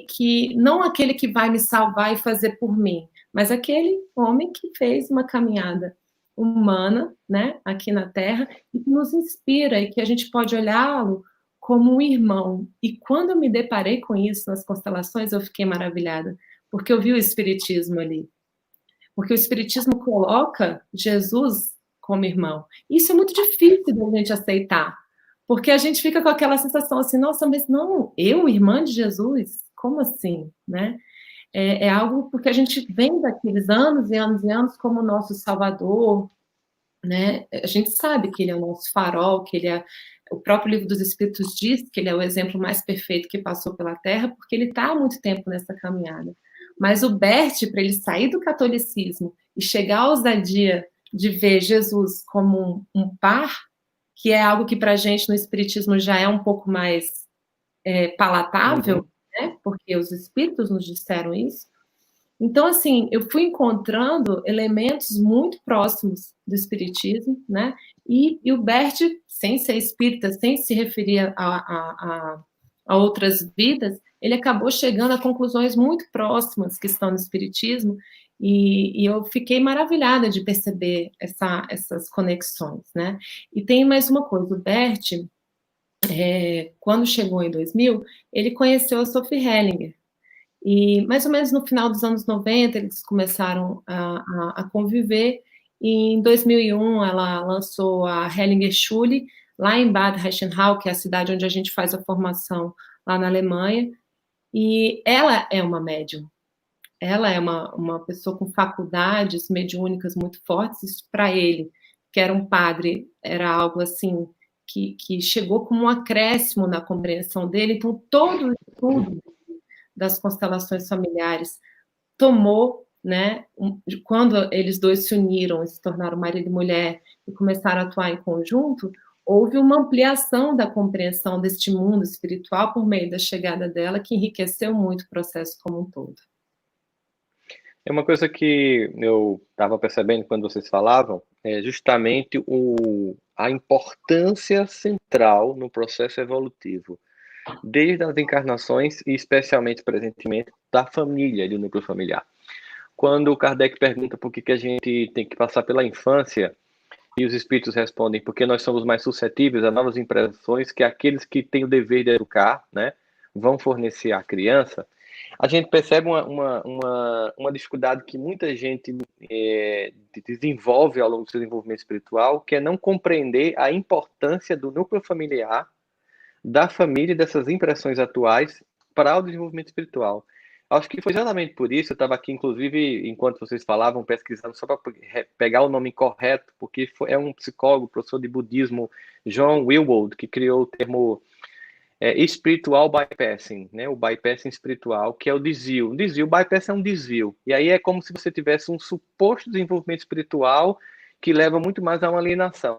que não aquele que vai me salvar e fazer por mim, mas aquele homem que fez uma caminhada humana, né, aqui na Terra, e que nos inspira, e que a gente pode olhá-lo como um irmão. E quando eu me deparei com isso nas constelações, eu fiquei maravilhada, porque eu vi o Espiritismo ali. Porque o Espiritismo coloca Jesus como irmão. Isso é muito difícil da gente aceitar, porque a gente fica com aquela sensação assim, nossa, mas não, eu, irmã de Jesus? Como assim, né? É algo porque a gente vem daqueles anos e anos e anos como nosso Salvador, né? A gente sabe que ele é o nosso farol, que ele é... O próprio Livro dos Espíritos diz que ele é o exemplo mais perfeito que passou pela Terra, porque ele está há muito tempo nessa caminhada. Mas o Bert, para ele sair do catolicismo e chegar à ousadia de ver Jesus como um par, que é algo que para a gente no Espiritismo já é um pouco mais palatável, né? Porque os Espíritos nos disseram isso. Então, assim, eu fui encontrando elementos muito próximos do Espiritismo, né? E o Bert, sem ser espírita, sem se referir a outras vidas, ele acabou chegando a conclusões muito próximas que estão no Espiritismo, e eu fiquei maravilhada de perceber essas conexões, né? E tem mais uma coisa, o Bert, quando chegou em 2000, ele conheceu a Sophie Hellinger, e mais ou menos no final dos anos 90, eles começaram a conviver, e em 2001 ela lançou a Hellinger Schule, lá em Bad Reichenhall, que é a cidade onde a gente faz a formação lá na Alemanha, e ela é uma médium. Ela é uma pessoa com faculdades mediúnicas muito fortes. Isso para ele, que era um padre, era algo assim, que chegou como um acréscimo na compreensão dele. Então, todo o estudo das constelações familiares tomou, né, quando eles dois se uniram e se tornaram marido e mulher e começaram a atuar em conjunto, houve uma ampliação da compreensão deste mundo espiritual por meio da chegada dela, que enriqueceu muito o processo como um todo. É uma coisa que eu estava percebendo quando vocês falavam, é justamente a importância central no processo evolutivo, desde as encarnações e especialmente, presentemente, da família, do núcleo familiar. Quando o Kardec pergunta por que a gente tem que passar pela infância, e os espíritos respondem porque nós somos mais suscetíveis a novas impressões que aqueles que têm o dever de educar, né, vão fornecer à criança, a gente percebe uma dificuldade que muita gente desenvolve ao longo do seu desenvolvimento espiritual, que é não compreender a importância do núcleo familiar, da família e dessas impressões atuais para o desenvolvimento espiritual. Acho que foi exatamente por isso, eu estava aqui, inclusive, enquanto vocês falavam, pesquisando, só para pegar o nome correto, porque é um psicólogo, professor de budismo, John Wilwold, que criou o termo spiritual bypassing, né? O bypassing espiritual, que é o desvio. O desvio, o bypass é um desvio. E aí é como se você tivesse um suposto desenvolvimento espiritual que leva muito mais a uma alienação.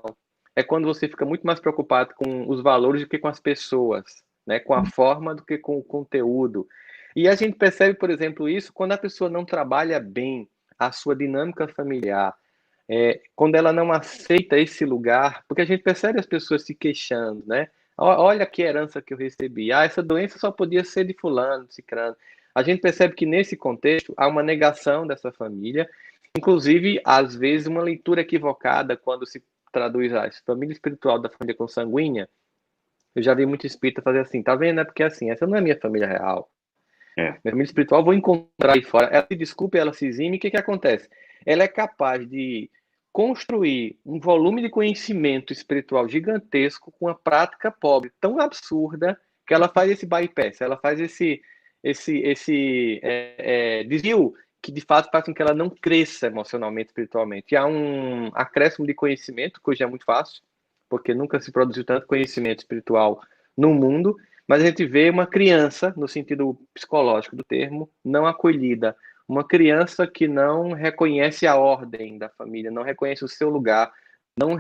É quando você fica muito mais preocupado com os valores do que com as pessoas, né? Com a forma do que com o conteúdo. E a gente percebe, por exemplo, isso quando a pessoa não trabalha bem a sua dinâmica familiar, quando ela não aceita esse lugar, porque a gente percebe as pessoas se queixando, né? Olha que herança que eu recebi. Essa doença só podia ser de fulano, de cicrano. A gente percebe que nesse contexto há uma negação dessa família, inclusive, às vezes, uma leitura equivocada quando se traduz a família espiritual da família consanguínea. Eu já vi muito espírita fazer assim, tá vendo? É porque assim, essa não é minha família real. Minha família espiritual vou encontrar aí fora. Ela se desculpa, ela se exime, o que acontece? Ela é capaz de construir um volume de conhecimento espiritual gigantesco com uma prática pobre, tão absurda, que ela faz esse bypass, ela faz esse desvio que, de fato, faz com que ela não cresça emocionalmente, espiritualmente. E há um acréscimo de conhecimento, que hoje é muito fácil, porque nunca se produziu tanto conhecimento espiritual no mundo, mas a gente vê uma criança, no sentido psicológico do termo, não acolhida, uma criança que não reconhece a ordem da família, não reconhece o seu lugar, não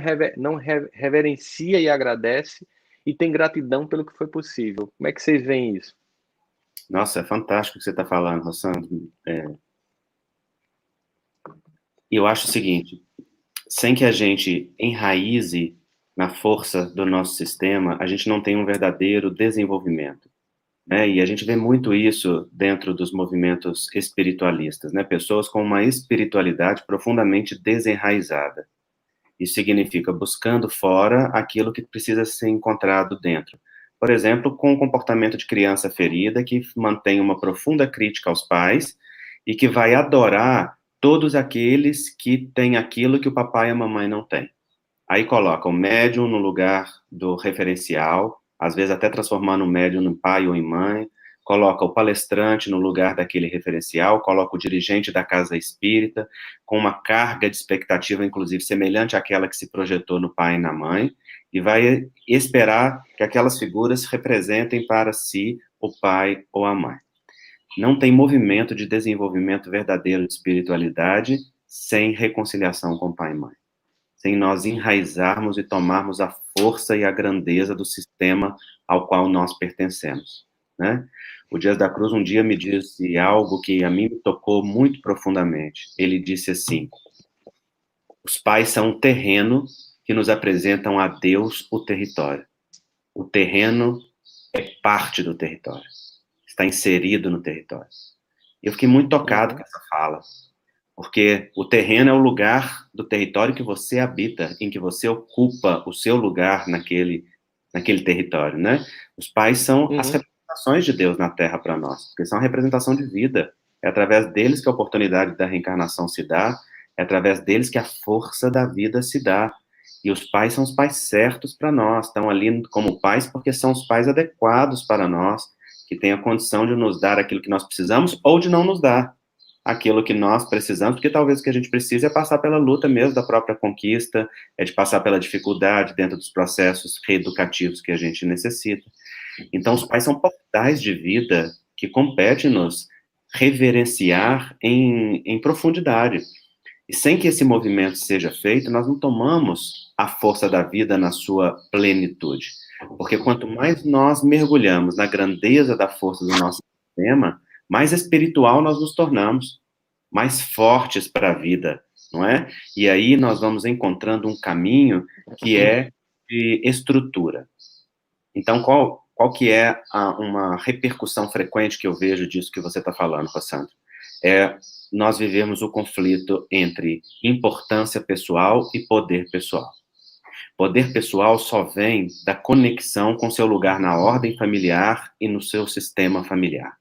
reverencia e agradece e tem gratidão pelo que foi possível. Como é que vocês veem isso? Nossa, é fantástico o que você está falando, Rossandro. Eu acho o seguinte, sem que a gente enraize na força do nosso sistema, a gente não tem um verdadeiro desenvolvimento. Né? E a gente vê muito isso dentro dos movimentos espiritualistas, né? Pessoas com uma espiritualidade profundamente desenraizada. Isso significa buscando fora aquilo que precisa ser encontrado dentro. Por exemplo, com o comportamento de criança ferida, que mantém uma profunda crítica aos pais e que vai adorar todos aqueles que têm aquilo que o papai e a mamãe não têm. Aí coloca o médium no lugar do referencial, às vezes até transformando o médium em pai ou em mãe, coloca o palestrante no lugar daquele referencial, coloca o dirigente da casa espírita, com uma carga de expectativa, inclusive, semelhante àquela que se projetou no pai e na mãe, e vai esperar que aquelas figuras representem para si o pai ou a mãe. Não tem movimento de desenvolvimento verdadeiro de espiritualidade sem reconciliação com pai e mãe. Sem nós enraizarmos e tomarmos a força e a grandeza do sistema ao qual nós pertencemos, né? O Dias da Cruz um dia me disse algo que a mim me tocou muito profundamente. Ele disse assim: os pais são um terreno que nos apresentam a Deus o território. O terreno é parte do território, está inserido no território. Eu fiquei muito tocado com essa fala. Porque o terreno é o lugar do território que você habita, em que você ocupa o seu lugar naquele território, né? Os pais são as representações de Deus na Terra para nós, porque são a representação de vida. É através deles que a oportunidade da reencarnação se dá, é através deles que a força da vida se dá. E os pais são os pais certos para nós, estão ali como pais porque são os pais adequados para nós, que têm a condição de nos dar aquilo que nós precisamos ou de não nos dar aquilo que nós precisamos, porque talvez o que a gente precisa é passar pela luta mesmo da própria conquista, é de passar pela dificuldade dentro dos processos reeducativos que a gente necessita. Então, os pais são portais de vida que compete-nos reverenciar em profundidade. E sem que esse movimento seja feito, nós não tomamos a força da vida na sua plenitude. Porque quanto mais nós mergulhamos na grandeza da força do nosso sistema, mais espiritual nós nos tornamos, mais fortes para a vida, não é? E aí nós vamos encontrando um caminho que é de estrutura. Então, qual que é uma repercussão frequente que eu vejo disso que você está falando, Rossandro? Nós vivemos o conflito entre importância pessoal e poder pessoal. Poder pessoal só vem da conexão com seu lugar na ordem familiar e no seu sistema familiar.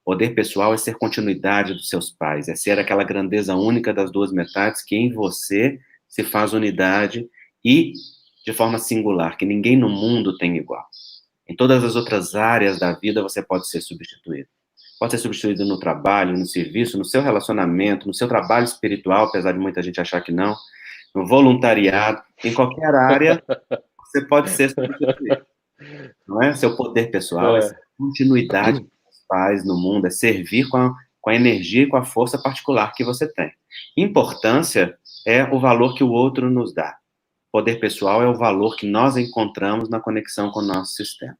Poder pessoal é ser continuidade dos seus pais, é ser aquela grandeza única das duas metades que em você se faz unidade e de forma singular, que ninguém no mundo tem igual. Em todas as outras áreas da vida você pode ser substituído. Pode ser substituído no trabalho, no serviço, no seu relacionamento, no seu trabalho espiritual, apesar de muita gente achar que não, no voluntariado, em qualquer área você pode ser substituído. Não é? Seu poder pessoal é essa continuidade paz no mundo, é servir com a energia e com a força particular que você tem. Importância é o valor que o outro nos dá. Poder pessoal é o valor que nós encontramos na conexão com o nosso sistema.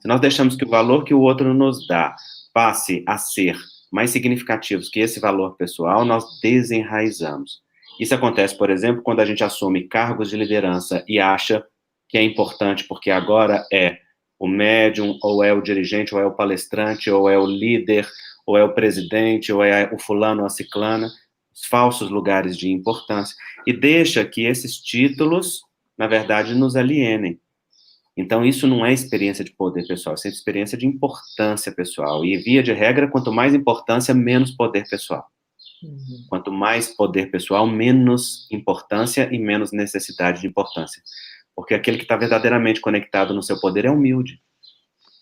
Se nós deixamos que o valor que o outro nos dá passe a ser mais significativos que esse valor pessoal, nós desenraizamos. Isso acontece, por exemplo, quando a gente assume cargos de liderança e acha que é importante porque agora é o médium, ou é o dirigente, ou é o palestrante, ou é o líder, ou é o presidente, ou é o fulano ou a ciclana, os falsos lugares de importância, e deixa que esses títulos, na verdade, nos alienem. Então, isso não é experiência de poder pessoal, isso é experiência de importância pessoal, e via de regra, quanto mais importância, menos poder pessoal. Uhum. Quanto mais poder pessoal, menos importância e menos necessidade de importância. Porque aquele que está verdadeiramente conectado no seu poder é humilde,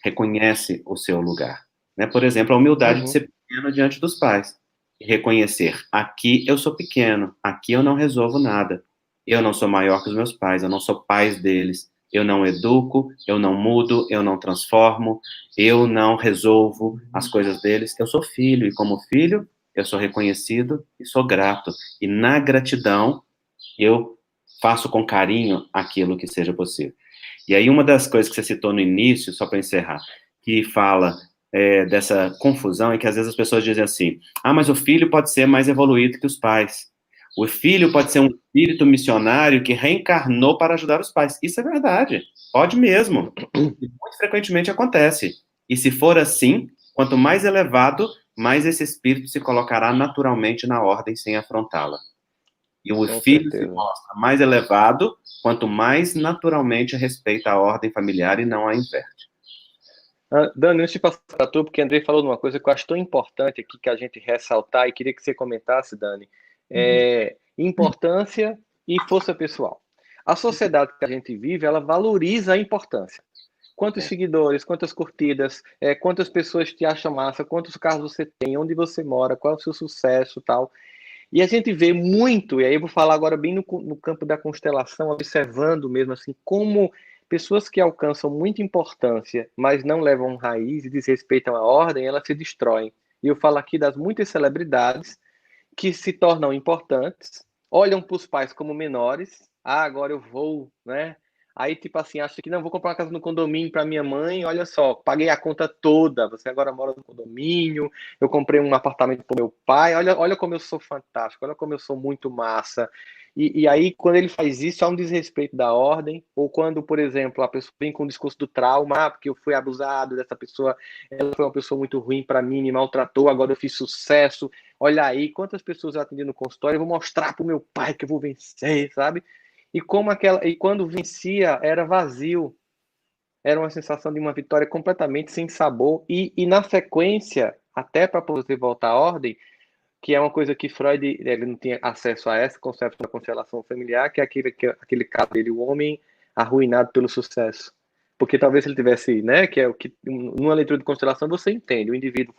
reconhece o seu lugar. Né? Por exemplo, a humildade de Uhum. ser pequeno diante dos pais. E reconhecer, aqui eu sou pequeno, aqui eu não resolvo nada. Eu não sou maior que os meus pais, eu não sou pai deles. Eu não educo, eu não mudo, eu não transformo, eu não resolvo as coisas deles. Eu sou filho, e como filho, eu sou reconhecido e sou grato. E na gratidão, eu faço com carinho aquilo que seja possível. E aí, uma das coisas que você citou no início, só para encerrar, que fala dessa confusão, é que às vezes as pessoas dizem assim: ah, mas o filho pode ser mais evoluído que os pais. O filho pode ser um espírito missionário que reencarnou para ajudar os pais. Isso é verdade, pode mesmo. E muito frequentemente acontece. E se for assim, quanto mais elevado, mais esse espírito se colocará naturalmente na ordem sem afrontá-la. E o Com filho se certeza. mostra mais elevado, quanto mais naturalmente respeita a ordem familiar e não a inverte. Dani, antes de passar para tu, porque Andrei falou de uma coisa que eu acho tão importante aqui que a gente ressaltar e queria que você comentasse, Dani, importância e força pessoal. A sociedade que a gente vive, ela valoriza a importância. Quantos seguidores, quantas curtidas, quantas pessoas te acham massa, quantos carros você tem, onde você mora, qual é o seu sucesso, tal. E a gente vê muito, e aí eu vou falar agora bem no campo da constelação, observando mesmo assim, como pessoas que alcançam muita importância, mas não levam raiz e desrespeitam a ordem, elas se destroem. E eu falo aqui das muitas celebridades que se tornam importantes, olham para os pais como menores, agora eu vou, né? Aí, tipo assim, acha que não, vou comprar uma casa no condomínio para minha mãe, olha só, paguei a conta toda, você agora mora no condomínio, eu comprei um apartamento para meu pai, olha como eu sou fantástico, olha como eu sou muito massa. E aí, quando ele faz isso, há um desrespeito da ordem, ou quando, por exemplo, a pessoa vem com o discurso do trauma, porque eu fui abusado dessa pessoa, ela foi uma pessoa muito ruim para mim, me maltratou, agora eu fiz sucesso, olha aí, quantas pessoas eu atendi no consultório, eu vou mostrar pro meu pai que eu vou vencer, sabe? E quando vencia, era vazio. Era uma sensação de uma vitória completamente sem sabor. E na sequência, até para você voltar à ordem, que é uma coisa que Freud ele não tinha acesso a esse conceito da constelação familiar, que é aquele caso dele, o homem arruinado pelo sucesso. Porque talvez ele tivesse, né, que é o que numa leitura de constelação você entende, o indivíduo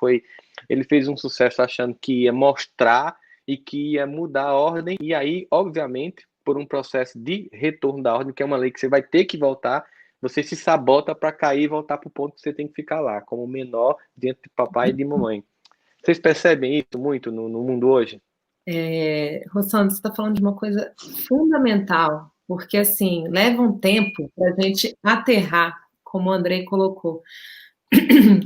ele fez um sucesso achando que ia mostrar e que ia mudar a ordem, e aí, obviamente, por um processo de retorno da ordem, que é uma lei que você vai ter que voltar, você se sabota para cair e voltar para o ponto que você tem que ficar lá, como menor, diante de papai e de mamãe. Vocês percebem isso muito no mundo hoje? Rossandro, você está falando de uma coisa fundamental, porque assim, leva um tempo para a gente aterrar, como o Andrei colocou.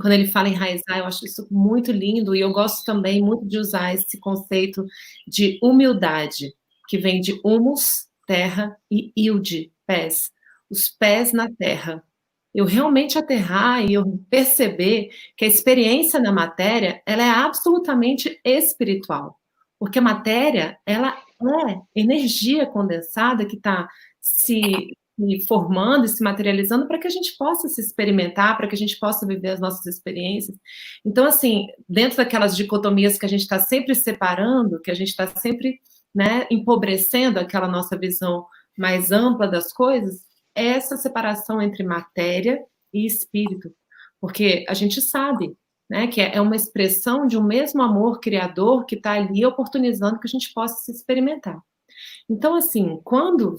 Quando ele fala enraizar, eu acho isso muito lindo, e eu gosto também muito de usar esse conceito de humildade, que vem de humus, terra, e ilde, pés. Os pés na terra. Eu realmente aterrar e eu perceber que a experiência na matéria, ela é absolutamente espiritual. Porque a matéria, ela é energia condensada que está se formando e se materializando para que a gente possa se experimentar, para que a gente possa viver as nossas experiências. Então, assim, dentro daquelas dicotomias que a gente está sempre separando, que a gente está sempre, né, empobrecendo aquela nossa visão mais ampla das coisas, é essa separação entre matéria e espírito. Porque a gente sabe, né, que é uma expressão de um mesmo amor criador que está ali oportunizando que a gente possa se experimentar. Então, assim, quando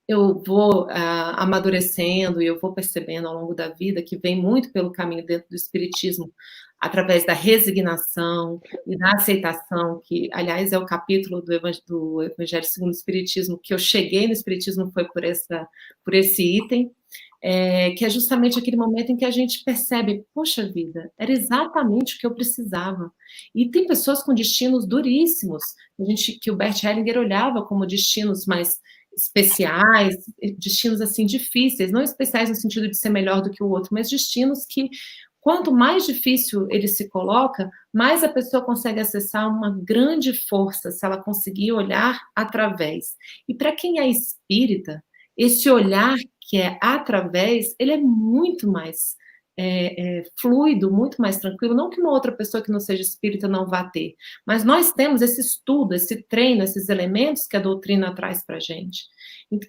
eu vou amadurecendo e eu vou percebendo ao longo da vida que vem muito pelo caminho dentro do espiritismo, através da resignação e da aceitação, que, aliás, é o capítulo do Evangelho segundo o Espiritismo, que eu cheguei no Espiritismo foi por esse item, que é justamente aquele momento em que a gente percebe, poxa vida, era exatamente o que eu precisava. E tem pessoas com destinos duríssimos, que o Bert Hellinger olhava como destinos mais especiais, destinos assim difíceis, não especiais no sentido de ser melhor do que o outro, mas destinos que, quanto mais difícil ele se coloca, mais a pessoa consegue acessar uma grande força, se ela conseguir olhar através. E para quem é espírita, esse olhar que é através, ele é muito mais fluido, muito mais tranquilo, não que uma outra pessoa que não seja espírita não vá ter, mas nós temos esse estudo, esse treino, esses elementos que a doutrina traz para a gente,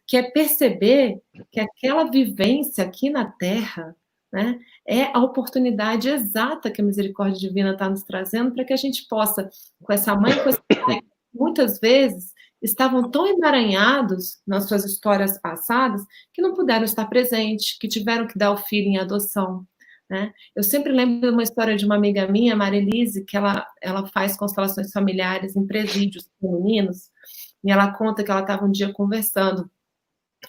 que é perceber que aquela vivência aqui na Terra, né, é a oportunidade exata que a misericórdia divina está nos trazendo para que a gente possa, com essa mãe e com esse pai, muitas vezes estavam tão emaranhados nas suas histórias passadas que não puderam estar presentes, que tiveram que dar o filho em adoção, né? Eu sempre lembro de uma história de uma amiga minha, Marilise, que ela faz constelações familiares em presídios femininos, e ela conta que ela estava um dia conversando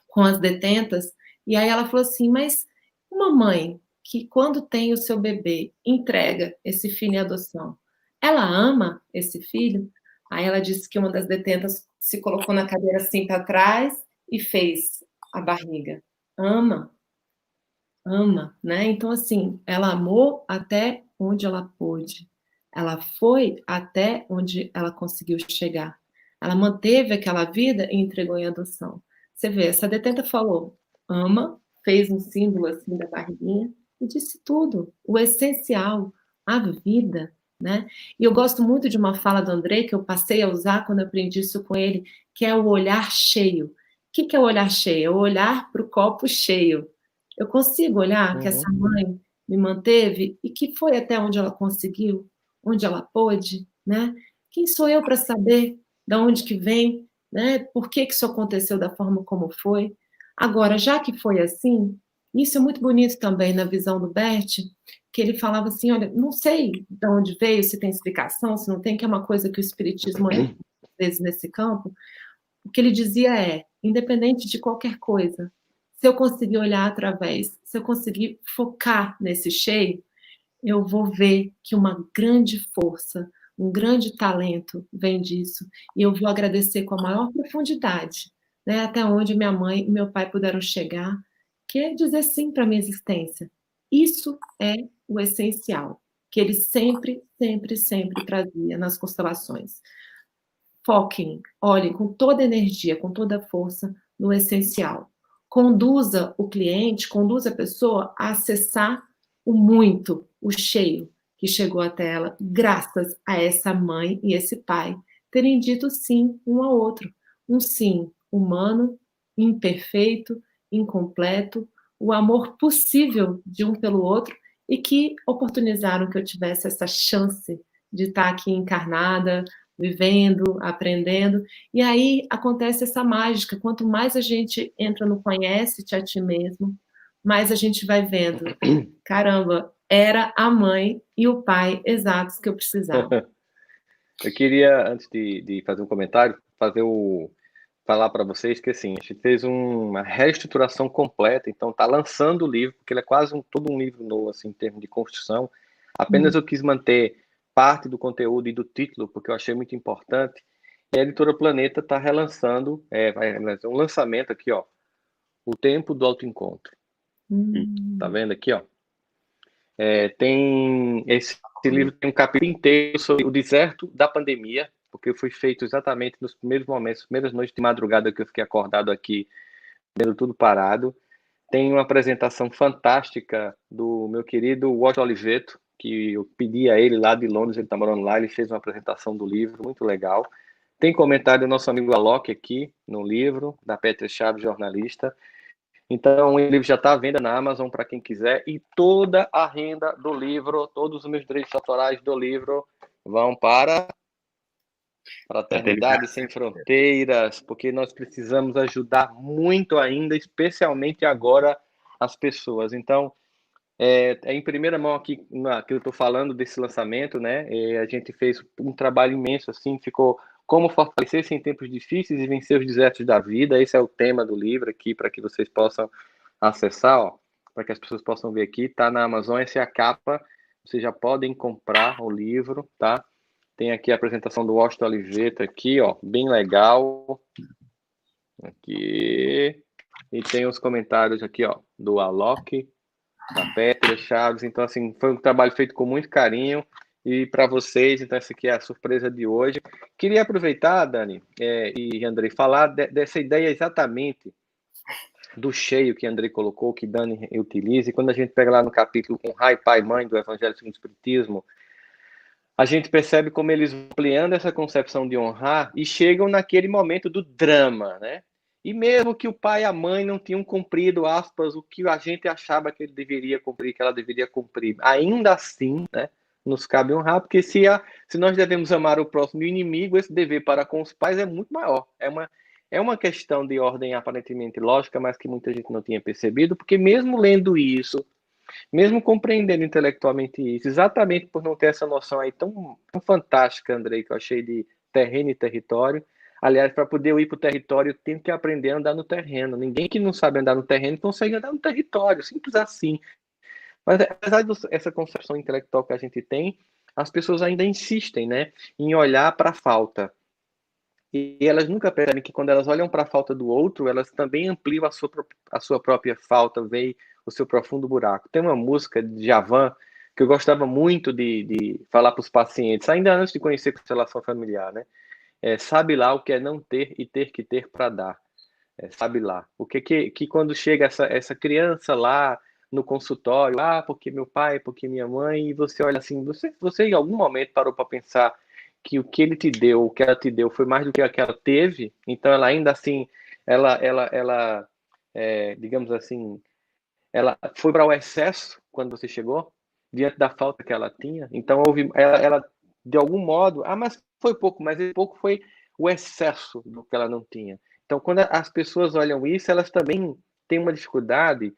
com as detentas, e aí ela falou assim, mas uma mãe que quando tem o seu bebê, entrega esse filho em adoção, ela ama esse filho? Aí ela disse que uma das detentas se colocou na cadeira assim para trás e fez a barriga. Ama, né? Então, assim, ela amou até onde ela pôde. Ela foi até onde ela conseguiu chegar. Ela manteve aquela vida e entregou em adoção. Você vê, essa detenta falou, ama, fez um símbolo assim da barriguinha e disse tudo, o essencial, a vida, né? E eu gosto muito de uma fala do André, que eu passei a usar quando eu aprendi isso com ele, que é o olhar cheio. O que é o olhar cheio? É o olhar para o copo cheio. Eu consigo olhar que essa mãe me manteve e que foi até onde ela conseguiu, onde ela pôde, né? Quem sou eu para saber de onde que vem, né? Por que isso aconteceu da forma como foi? Agora, já que foi assim, isso é muito bonito também na visão do Bert, que ele falava assim, olha, não sei de onde veio, se tem explicação, se não tem, que é uma coisa que o espiritismo é, às vezes, nesse campo. O que ele dizia é, independente de qualquer coisa, se eu conseguir olhar através, se eu conseguir focar nesse cheio, eu vou ver que uma grande força, um grande talento vem disso, e eu vou agradecer com a maior profundidade, né, até onde minha mãe e meu pai puderam chegar, que é dizer sim para a minha existência. Isso é o essencial, que ele sempre, sempre, sempre trazia nas constelações. Foquem, olhem com toda a energia, com toda a força no essencial. Conduza o cliente, conduza a pessoa a acessar o muito, o cheio que chegou até ela, graças a essa mãe e esse pai terem dito sim um ao outro. Um sim humano, imperfeito, incompleto, o amor possível de um pelo outro e que oportunizaram que eu tivesse essa chance de estar aqui encarnada, vivendo, aprendendo, e aí acontece essa mágica, quanto mais a gente entra no conhece-te a ti mesmo, mais a gente vai vendo, caramba, era a mãe e o pai exatos que eu precisava. Eu queria, antes de fazer um comentário, falar para vocês que assim, a gente fez uma reestruturação completa, então está lançando o livro, porque ele é quase todo um livro novo, assim, em termos de construção. Apenas eu quis manter parte do conteúdo e do título, porque eu achei muito importante. E a Editora Planeta está relançando, vai fazer um lançamento aqui, ó, O Tempo do Autoencontro. Tá vendo aqui, ó? Esse livro tem um capítulo inteiro sobre o deserto da pandemia, porque foi feito exatamente nos primeiros momentos, primeiras noites de madrugada que eu fiquei acordado aqui, vendo tudo parado. Tem uma apresentação fantástica do meu querido Washington Oliveto, que eu pedi a ele lá de Londres, ele está morando lá, ele fez uma apresentação do livro, muito legal. Tem comentário do nosso amigo Alok aqui no livro, da Petra Chaves, jornalista. Então, o livro já está à venda na Amazon para quem quiser, e toda a renda do livro, todos os meus direitos autorais do livro vão para Fraternidade Sem Fronteiras, porque nós precisamos ajudar muito ainda, especialmente agora, as pessoas. Então, em primeira mão aqui, que eu estou falando desse lançamento, né? A gente fez um trabalho imenso, assim, ficou como fortalecer-se em tempos difíceis e vencer os desertos da vida. Esse é o tema do livro aqui, para que vocês possam acessar, ó, para que as pessoas possam ver aqui. Tá na Amazon, essa é a capa. Vocês já podem comprar o livro, tá? Tem aqui a apresentação do Washington Oliveto aqui, ó, bem legal. Aqui. E tem os comentários aqui, ó, do Alok, da Petra Chaves. Então, assim, foi um trabalho feito com muito carinho. E para vocês, então, essa aqui é a surpresa de hoje. Queria aproveitar, Dani e Andrei, falar dessa ideia exatamente do cheio que Andrei colocou, que Dani utiliza, e quando a gente pega lá no capítulo com Pai, Pai, Mãe do Evangelho segundo o Espiritismo, a gente percebe como eles vão ampliando essa concepção de honrar e chegam naquele momento do drama, né? E mesmo que o pai e a mãe não tinham cumprido, aspas, o que a gente achava que ele deveria cumprir, que ela deveria cumprir, ainda assim, né, nos cabe honrar, porque se nós devemos amar o próximo inimigo, esse dever para com os pais é muito maior. É uma questão de ordem aparentemente lógica, mas que muita gente não tinha percebido, porque mesmo lendo isso, mesmo compreendendo intelectualmente isso, exatamente por não ter essa noção aí tão fantástica, Andrei, que eu achei de terreno e território. Aliás, para poder ir para o território, tem que aprender a andar no terreno. Ninguém que não sabe andar no terreno consegue andar no território, simples assim. Mas apesar dessa concepção intelectual que a gente tem, as pessoas ainda insistem, né, em olhar para a falta. E elas nunca percebem que quando elas olham para a falta do outro, elas também ampliam a sua própria falta, veem o seu profundo buraco. Tem uma música de Djavan que eu gostava muito de falar para os pacientes, ainda antes de conhecer constelação familiar, né? Sabe lá o que é não ter e ter que ter para dar. Sabe lá. O que quando chega essa criança lá no consultório, porque meu pai, porque minha mãe, e você olha assim, você em algum momento parou para pensar que o que ele te deu, o que ela te deu, foi mais do que ela teve, então ela ainda assim, ela digamos assim, ela foi para o excesso quando você chegou, diante da falta que ela tinha, então ela de algum modo, mas foi pouco, mas esse pouco foi o excesso do que ela não tinha. Então, quando as pessoas olham isso, elas também têm uma dificuldade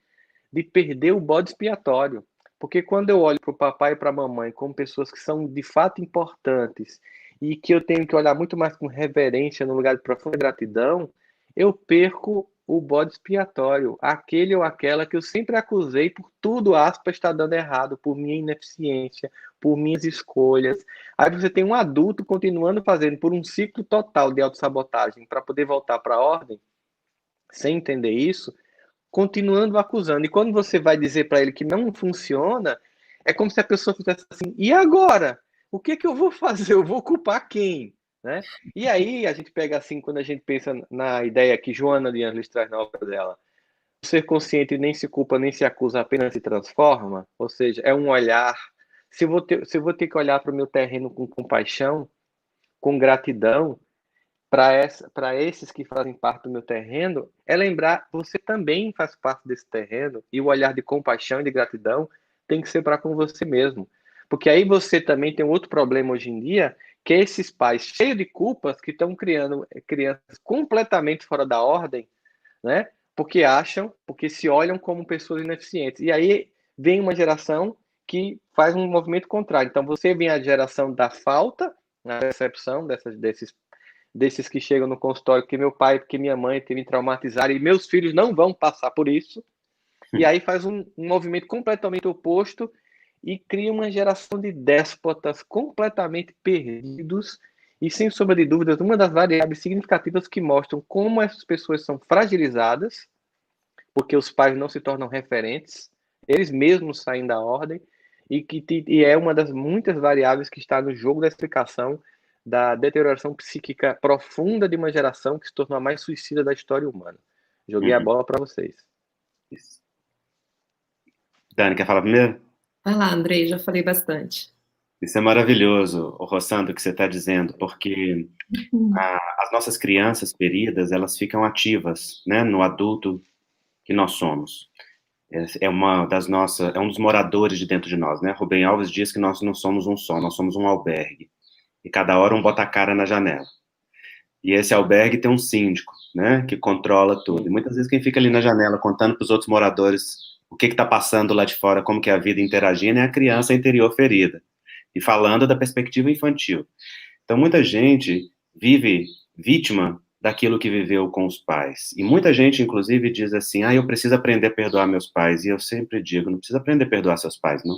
de perder o bode expiatório. Porque quando eu olho para o papai e para a mamãe como pessoas que são de fato importantes e que eu tenho que olhar muito mais com reverência no lugar de profunda gratidão, eu perco o bode expiatório, aquele ou aquela que eu sempre acusei por tudo, aspas, está dando errado, por minha ineficiência, por minhas escolhas. Aí você tem um adulto continuando fazendo por um ciclo total de autossabotagem para poder voltar para a ordem, sem entender isso, continuando acusando. E quando você vai dizer para ele que não funciona, é como se a pessoa fizesse assim, e agora? O que eu vou fazer? Eu vou culpar quem? Né? E aí a gente pega assim, quando a gente pensa na ideia que Joana de Ângeles traz na obra dela, o ser consciente nem se culpa, nem se acusa, apenas se transforma, ou seja, é um olhar. Se eu vou ter que olhar para o meu terreno com compaixão, com gratidão, para esses que fazem parte do meu terreno, é lembrar, você também faz parte desse terreno, e o olhar de compaixão e de gratidão tem que ser para com você mesmo. Porque aí você também tem um outro problema hoje em dia, que é esses pais cheios de culpas que estão criando crianças completamente fora da ordem, né? Porque se olham como pessoas ineficientes. E aí vem uma geração que faz um movimento contrário. Então você vem a geração da falta, na percepção desses que chegam no consultório, que meu pai, que minha mãe me traumatizaram, e meus filhos não vão passar por isso. E aí faz um movimento completamente oposto e cria uma geração de déspotas completamente perdidos e, sem sombra de dúvidas, uma das variáveis significativas que mostram como essas pessoas são fragilizadas, porque os pais não se tornam referentes, eles mesmos saem da ordem, e é uma das muitas variáveis que está no jogo da explicação da deterioração psíquica profunda de uma geração que se tornou a mais suicida da história humana. Joguei a bola para vocês. Isso. Dani, quer falar primeiro? Vai lá, Andrei, já falei bastante. Isso é maravilhoso, Rossandro, o que você está dizendo, porque as nossas crianças feridas, elas ficam ativas, né, no adulto que nós somos. É um dos moradores de dentro de nós, né? Rubem Alves diz que nós não somos um só, nós somos um albergue. E cada hora um bota a cara na janela. E esse albergue tem um síndico, né, que controla tudo. E muitas vezes quem fica ali na janela contando para os outros moradores o que está passando lá de fora, como que é a vida interagindo, é a criança interior ferida. E falando da perspectiva infantil. Então, muita gente vive vítima daquilo que viveu com os pais. E muita gente, inclusive, diz assim, eu preciso aprender a perdoar meus pais. E eu sempre digo, não precisa aprender a perdoar seus pais, não.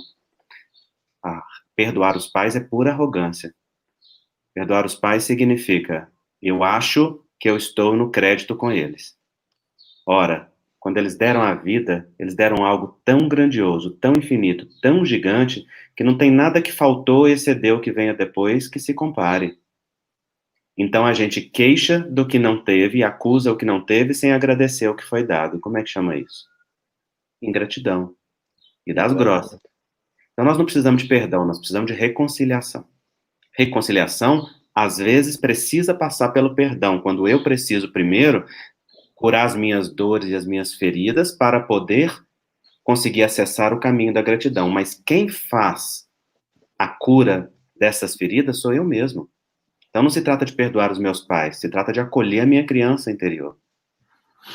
Perdoar os pais é pura arrogância. Perdoar os pais significa, eu acho que eu estou no crédito com eles. Ora, quando eles deram a vida, eles deram algo tão grandioso, tão infinito, tão gigante, que não tem nada que faltou e excedeu que venha depois que se compare. Então a gente queixa do que não teve, acusa o que não teve, sem agradecer o que foi dado. Como é que chama isso? Ingratidão. E das grossas. Então nós não precisamos de perdão, nós precisamos de reconciliação. Reconciliação, às vezes, precisa passar pelo perdão, quando eu preciso primeiro curar as minhas dores e as minhas feridas para poder conseguir acessar o caminho da gratidão. Mas quem faz a cura dessas feridas sou eu mesmo. Então não se trata de perdoar os meus pais, se trata de acolher a minha criança interior.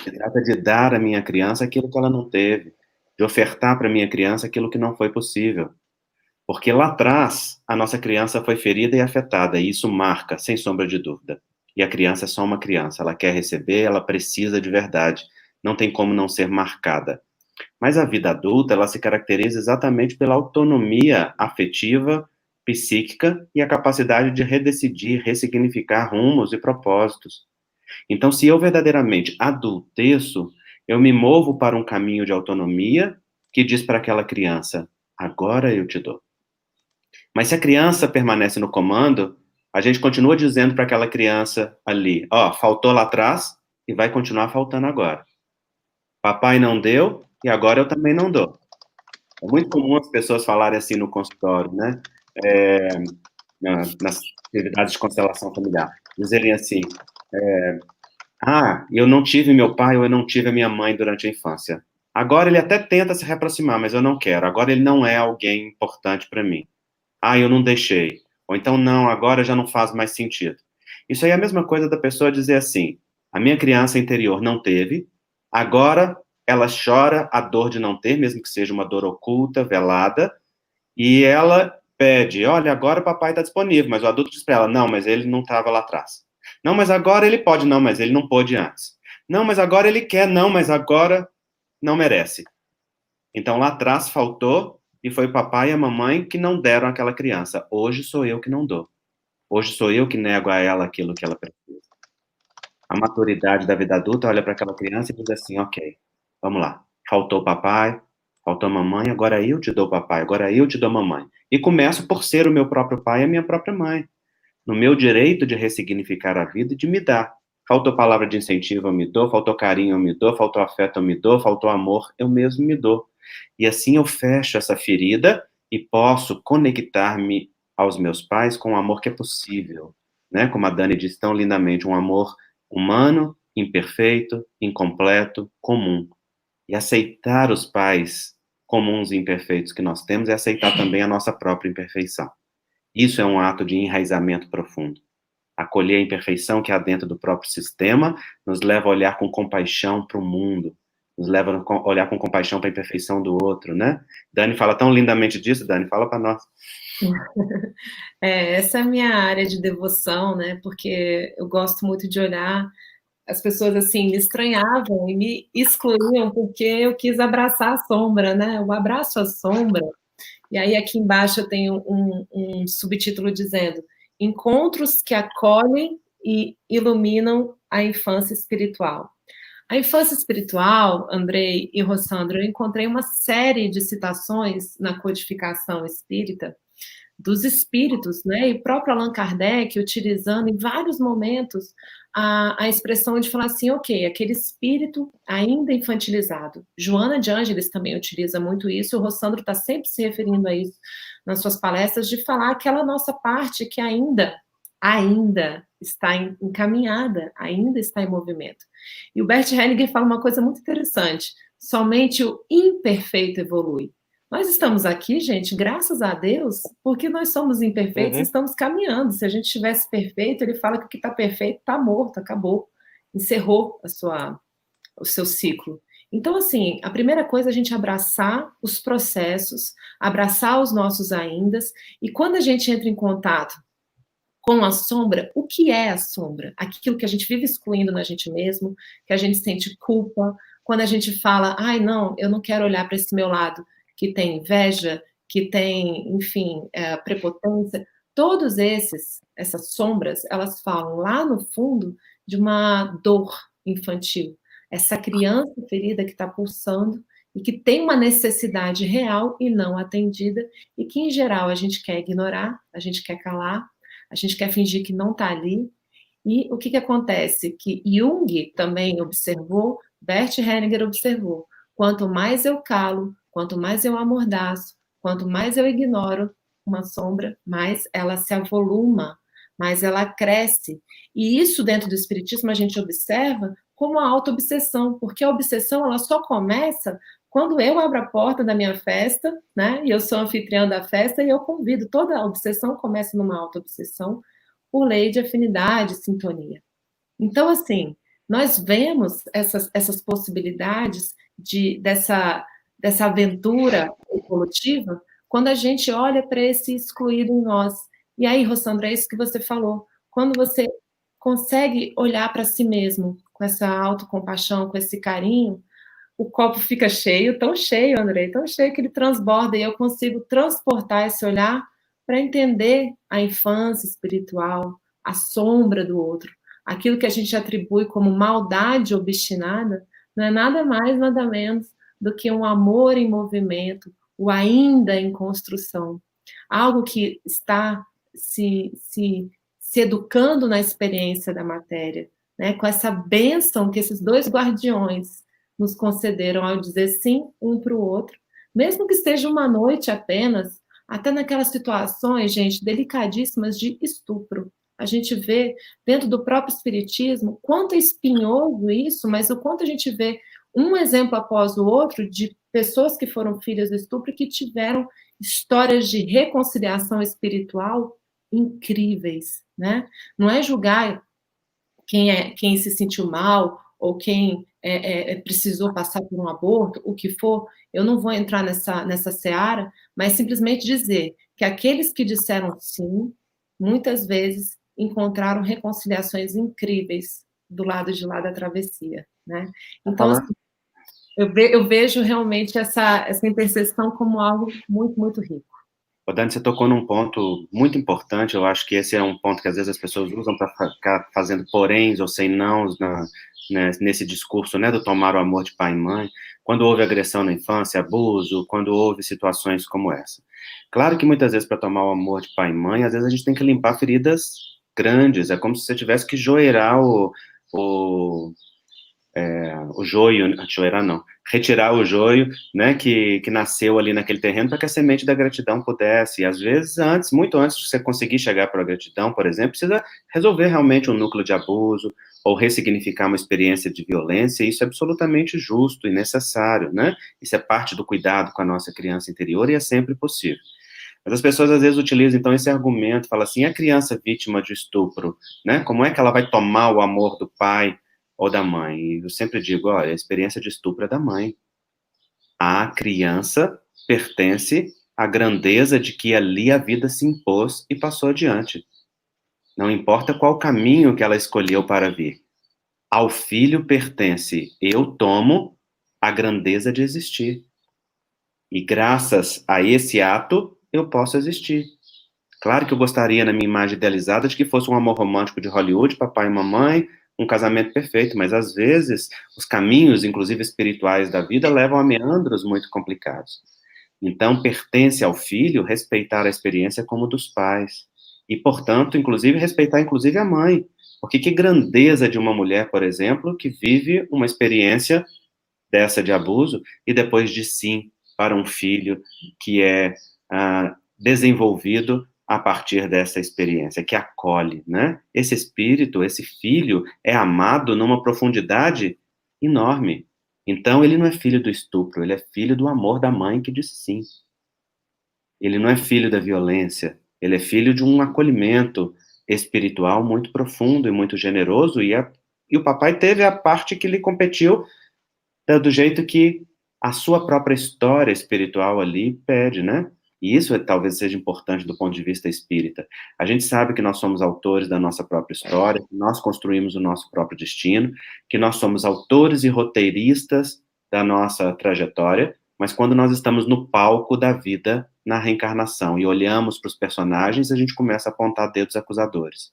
Se trata de dar à minha criança aquilo que ela não teve, de ofertar para a minha criança aquilo que não foi possível. Porque lá atrás, a nossa criança foi ferida e afetada, e isso marca, sem sombra de dúvida. E a criança é só uma criança, ela quer receber, ela precisa de verdade, não tem como não ser marcada. Mas a vida adulta, ela se caracteriza exatamente pela autonomia afetiva, psíquica e a capacidade de redecidir, ressignificar rumos e propósitos. Então, se eu verdadeiramente adulteço, eu me movo para um caminho de autonomia que diz para aquela criança, agora eu te dou. Mas se a criança permanece no comando, a gente continua dizendo para aquela criança ali, ó, faltou lá atrás e vai continuar faltando agora. Papai não deu e agora eu também não dou. É muito comum as pessoas falarem assim no consultório, né? Nas atividades de constelação familiar. Dizerem assim, eu não tive meu pai ou eu não tive a minha mãe durante a infância. Agora ele até tenta se reaproximar, mas eu não quero. Agora ele não é alguém importante para mim. Eu não deixei. Ou então, não, agora já não faz mais sentido. Isso aí é a mesma coisa da pessoa dizer assim, a minha criança interior não teve, agora ela chora a dor de não ter, mesmo que seja uma dor oculta, velada, e ela pede, olha, agora o papai está disponível, mas o adulto diz para ela, não, mas ele não estava lá atrás. Não, mas agora ele pode, não, mas ele não pôde antes. Não, mas agora ele quer, não, mas agora não merece. Então lá atrás faltou, e foi o papai e a mamãe que não deram àquela criança. Hoje sou eu que não dou. Hoje sou eu que nego a ela aquilo que ela precisa. A maturidade da vida adulta olha para aquela criança e diz assim, ok, vamos lá. Faltou papai, faltou mamãe, agora eu te dou papai, agora eu te dou mamãe. E começo por ser o meu próprio pai e a minha própria mãe. No meu direito de ressignificar a vida e de me dar. Faltou palavra de incentivo, eu me dou. Faltou carinho, eu me dou. Faltou afeto, eu me dou. Faltou amor, eu mesmo me dou. E assim eu fecho essa ferida e posso conectar-me aos meus pais com o amor que é possível, né? Como a Dani disse tão lindamente, um amor humano, imperfeito, incompleto, comum. E aceitar os pais comuns e imperfeitos que nós temos é aceitar também a nossa própria imperfeição. Isso é um ato de enraizamento profundo. Acolher a imperfeição que há dentro do próprio sistema nos leva a olhar com compaixão para o mundo, nos leva a olhar com compaixão para a imperfeição do outro, né? Dani fala tão lindamente disso, Dani, fala para nós. Essa é a minha área de devoção, né? Porque eu gosto muito de olhar, as pessoas assim me estranhavam e me excluíam porque eu quis abraçar a sombra, né? Eu abraço a sombra. E aí aqui embaixo eu tenho um subtítulo dizendo Encontros que acolhem e iluminam a infância espiritual. A infância espiritual, Andrei e Rossandro, eu encontrei uma série de citações na codificação espírita dos espíritos, né? E o próprio Allan Kardec utilizando em vários momentos a expressão de falar assim, ok, aquele espírito ainda infantilizado. Joana de Ângeles também utiliza muito isso, o Rossandro está sempre se referindo a isso nas suas palestras, de falar aquela nossa parte que ainda está encaminhada, ainda está em movimento. E o Bert Hellinger fala uma coisa muito interessante, somente o imperfeito evolui. Nós estamos aqui, gente, graças a Deus, porque nós somos imperfeitos e estamos caminhando. Se a gente tivesse perfeito, ele fala que o que está perfeito está morto, acabou, encerrou o seu ciclo. Então, assim, a primeira coisa é a gente abraçar os processos, abraçar os nossos aindas, e quando a gente entra em contato com a sombra, o que é a sombra? Aquilo que a gente vive excluindo na gente mesmo, que a gente sente culpa, quando a gente fala, não, eu não quero olhar para esse meu lado, que tem inveja, que tem, enfim, prepotência, todos essas sombras, elas falam lá no fundo de uma dor infantil. Essa criança ferida que está pulsando e que tem uma necessidade real e não atendida e que, em geral, a gente quer ignorar, a gente quer calar, a gente quer fingir que não está ali. E o que acontece? Que Jung também observou, Bert Hellinger observou, quanto mais eu calo, quanto mais eu amordaço, quanto mais eu ignoro uma sombra, mais ela se avoluma, mais ela cresce. E isso dentro do espiritismo a gente observa como a auto-obsessão, porque a obsessão ela só começa quando eu abro a porta da minha festa, né? E eu sou anfitriã da festa e eu convido. Toda a obsessão começa numa auto-obsessão por lei de afinidade, sintonia. Então, assim, nós vemos essas possibilidades dessa aventura evolutiva quando a gente olha para esse excluído em nós. E aí, Rossandra, é isso que você falou. Quando você consegue olhar para si mesmo com essa autocompaixão, com esse carinho, o copo fica cheio, tão cheio, Andrei, tão cheio que ele transborda, e eu consigo transportar esse olhar para entender a infância espiritual, a sombra do outro. Aquilo que a gente atribui como maldade obstinada não é nada mais, nada menos do que um amor em movimento, o ainda em construção. Algo que está se educando na experiência da matéria, né? Com essa bênção que esses dois guardiões nos concederam ao dizer sim um para o outro, mesmo que seja uma noite apenas, até naquelas situações, gente, delicadíssimas de estupro. A gente vê dentro do próprio espiritismo quanto é espinhoso isso, mas o quanto a gente vê um exemplo após o outro de pessoas que foram filhas do estupro e que tiveram histórias de reconciliação espiritual incríveis, né? Não é julgar quem se sentiu mal ou quem precisou passar por um aborto, o que for, eu não vou entrar nessa seara, mas simplesmente dizer que aqueles que disseram sim, muitas vezes encontraram reconciliações incríveis do lado de lá da travessia, né? Então, assim, eu vejo realmente essa interseção como algo muito, muito rico. Dani, você tocou num ponto muito importante. Eu acho que esse é um ponto que às vezes as pessoas usam para ficar fazendo poréns ou sem nãos nesse discurso, né, do tomar o amor de pai e mãe, quando houve agressão na infância, abuso, quando houve situações como essa. Claro que muitas vezes para tomar o amor de pai e mãe, às vezes a gente tem que limpar feridas grandes. É como se você tivesse que joelhar o joio, retirar o joio, né, que nasceu ali naquele terreno para que a semente da gratidão pudesse, e às vezes muito antes de você conseguir chegar para a gratidão, por exemplo, precisa resolver realmente um núcleo de abuso, ou ressignificar uma experiência de violência, e isso é absolutamente justo e necessário, né, isso é parte do cuidado com a nossa criança interior e é sempre possível. Mas as pessoas às vezes utilizam então esse argumento, falam assim, a criança vítima de estupro, né, como é que ela vai tomar o amor do pai ou da mãe? E eu sempre digo, olha, a experiência de estupro é da mãe. A criança pertence à grandeza de que ali a vida se impôs e passou adiante. Não importa qual caminho que ela escolheu para vir. Ao filho pertence, eu tomo a grandeza de existir. E graças a esse ato, eu posso existir. Claro que eu gostaria, na minha imagem idealizada, de que fosse um amor romântico de Hollywood, papai e mamãe, um casamento perfeito, mas às vezes os caminhos, inclusive espirituais da vida, levam a meandros muito complicados. Então, pertence ao filho respeitar a experiência como dos pais. E, portanto, inclusive, respeitar inclusive a mãe. Porque que grandeza de uma mulher, por exemplo, que vive uma experiência dessa de abuso e depois diz sim para um filho que é desenvolvido a partir dessa experiência, que acolhe, né? Esse espírito, esse filho, é amado numa profundidade enorme. Então, ele não é filho do estupro, ele é filho do amor da mãe que disse sim. Ele não é filho da violência, ele é filho de um acolhimento espiritual muito profundo e muito generoso, e o papai teve a parte que lhe competiu do jeito que a sua própria história espiritual ali pede, né? E isso talvez seja importante do ponto de vista espírita. A gente sabe que nós somos autores da nossa própria história, que nós construímos o nosso próprio destino, que nós somos autores e roteiristas da nossa trajetória, mas quando nós estamos no palco da vida, na reencarnação, e olhamos para os personagens, a gente começa a apontar dedos acusadores,